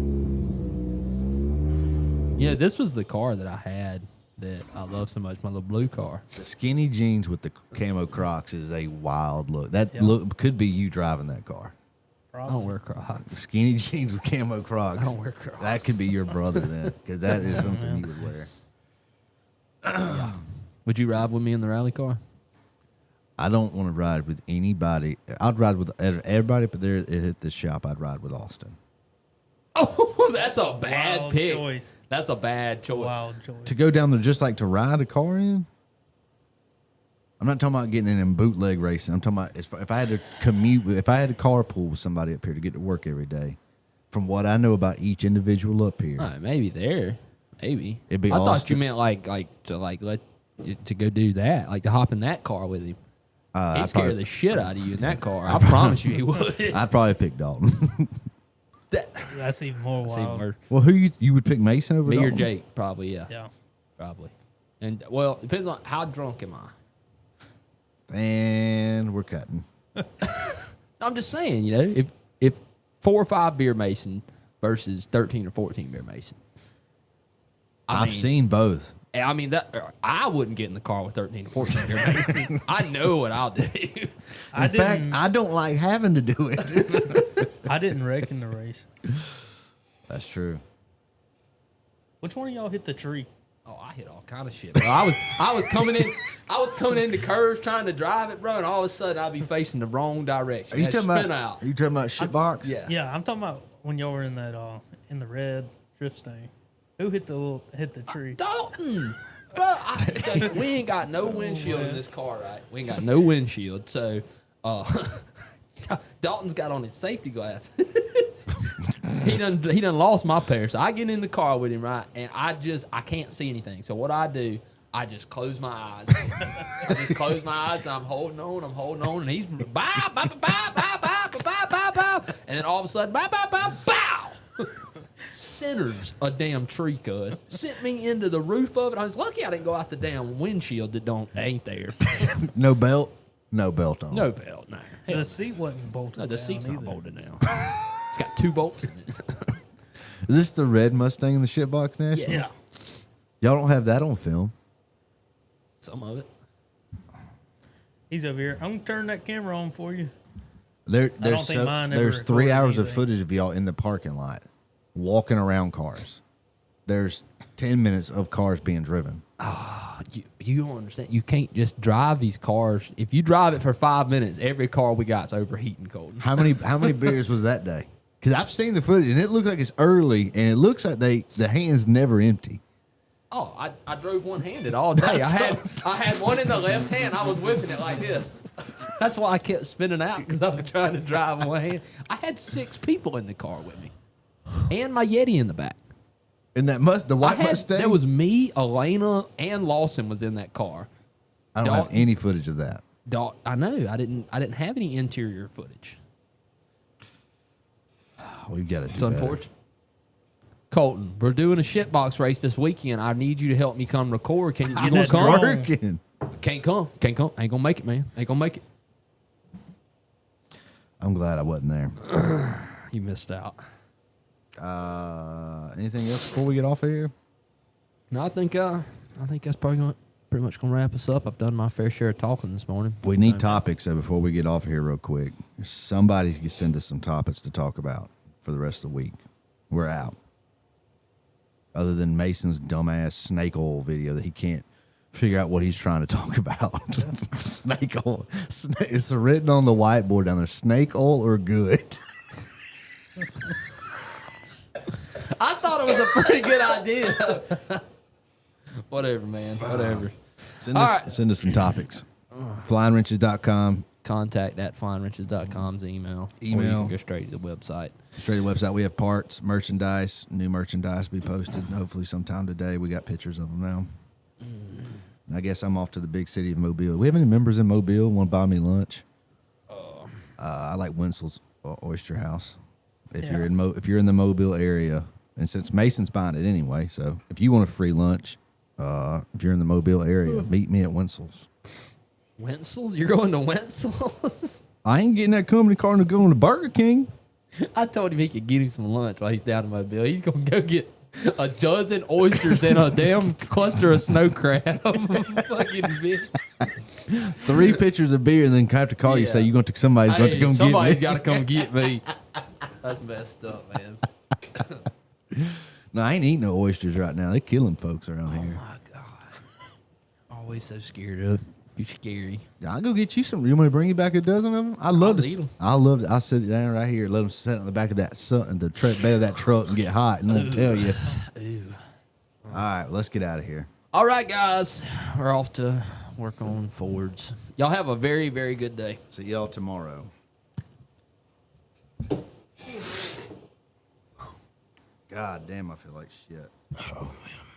Yeah, this was the car that I had that I love so much. My little blue car. The skinny jeans with the camo Crocs is a wild look. That Yeah. look could be you driving that car. I Probably. don't wear Crocs. Skinny jeans with camo Crocs. I don't wear Crocs. That could be your brother then, because that is something you would wear. Would you ride with me in the rally car? I don't want to ride with anybody. I'd ride with everybody, but there at the shop, I'd ride with Austin. Oh, that's a bad Wild pick. choice. That's a bad choice. Wild choice. To go down there just like to ride a car in? I'm not talking about getting in bootleg racing. I'm talking about if I had to commute, if I had to carpool with somebody up here to get to work every day. From what I know about each individual up here, Maybe there, maybe. It'd be I thought Austin. you meant to go do that, like to hop in that car with him. He'd scare the shit out of you in that car. I promise you he would. I'd probably pick Dalton. That's even more That's even wild. worse. Well, who you would pick Mason over Me or Dalton? Jake, probably, yeah. Yeah. Probably. And, well, it depends on how drunk am I. And we're cutting. I'm just saying, you know, if 4 or 5 beer Mason versus 13 or 14 beer Mason. I've seen both. I mean, that I wouldn't get in the car with 13 or 14 beer Mason. I know what I'll do. In fact, I don't like having to do it. I didn't wreck in the race. That's true. Which one of y'all hit the tree? Oh, I hit all kind of shit, bro. I was coming into curves trying to drive it, bro, and all of a sudden I'd be facing the wrong direction. Are you I'd talking spin about? out. Are you talking about shitbox? Yeah. Yeah, I'm talking about when y'all were in that in the red drift stain. Who hit the tree? Dalton. Bro, so we ain't got no windshield in this car, right? We ain't got no windshield, so Dalton's got on his safety glasses. he done lost my pair. So I get in the car with him, right? And I can't see anything. So what I do, I just close my eyes. I just close my eyes and I'm holding on, and he's bow, bow, bow, bow, bow, bow, bow, bow, bow. And then all of a sudden, bow, bow, bow, bow. Centers a damn tree, cuz. Sent me into the roof of it. I was lucky I didn't go out the damn windshield that ain't there. No belt. No belt on. No belt, no. Hell The seat wasn't bolted no, the down seat's either. not bolted down. It's got 2 bolts in it. Is this the red Mustang in the shitbox Nationals? Yeah. Y'all don't have that on film. Some of it. He's over here. I'm gonna turn that camera on for you. There's don't think mine ever there's 3 recorded hours of anything. footage of y'all in the parking lot, walking around cars. There's 10 minutes of cars being driven. You don't understand. You can't just drive these cars. If you drive it for 5 minutes, every car we got's overheating cold. How many beers was that day? Because I've seen the footage and it looks like it's early and it looks like the hand's never empty. Oh, I drove one-handed all day. I had one in the left hand. I was whipping it like this. That's why I kept spinning out, because I was trying to drive one hand. I had 6 people in the car with me, and my Yeti in the back. And the white Mustang. There was me, Elena, and Lawson was in that car. I don't have any footage of that. I know. I didn't have any interior footage. We've got to do It's better. unfortunate. Colton, we're doing a shitbox race this weekend. I need you to help me come record. Can you Get gonna that come? drone. Working. Can't come. Ain't gonna make it, man. Ain't gonna make it. I'm glad I wasn't there. You missed out. Anything else before we get off of here? No, I think that's probably pretty much gonna wrap us up. I've done my fair share of talking this morning. We need topics though before we get off here real quick. Somebody can send us some topics to talk about for the rest of the week. We're out. Other than Mason's dumbass snake oil video that he can't figure out what he's trying to talk about. Snake oil. It's written on the whiteboard down there. Snake oil or good? I thought it was a pretty good idea. Whatever, man. Whatever. Send All us, right. send us some topics. FlyingWrenches.com. Contact at flyingwrenches.com's email. Or you Email. can go straight to the website. Straight to the website. We have parts, merchandise, new merchandise be posted hopefully sometime today. We got pictures of them now. And I guess I'm off to the big city of Mobile. Do we have any members in Mobile want to buy me lunch? I like Wenzel's Oyster House. If Yeah. if you're in the Mobile area, and since Mason's buying it anyway, so if you want a free lunch, if you're in the Mobile area, meet me at Wenzel's. Wenzel's? You're going to Wenzel's? I ain't getting that company car to go to Burger King. I told him he could get him some lunch while he's down in Mobile. He's going to go get a dozen oysters and a damn cluster of snow crab. Fucking bitch. 3 pitchers of beer, and then have to call you Yeah. say you're going to somebody's going to come somebody's get me. got to come get me. That's messed up, man. No, I ain't eating no oysters right now. They killing folks around here. My God. Always so scared of. You scary. I'll go get you some. You want me to bring you back a dozen of them? I love I'll to. eat 'em. I love it. I'll sit down right here. Let them sit on the back of that bed of that truck and get hot, and they'll tell you. Ooh. All right, let's get out of here. All right, guys. We're work on Fords. Y'all have a very, very good day. See y'all tomorrow. God damn, I feel like shit. Oh, man.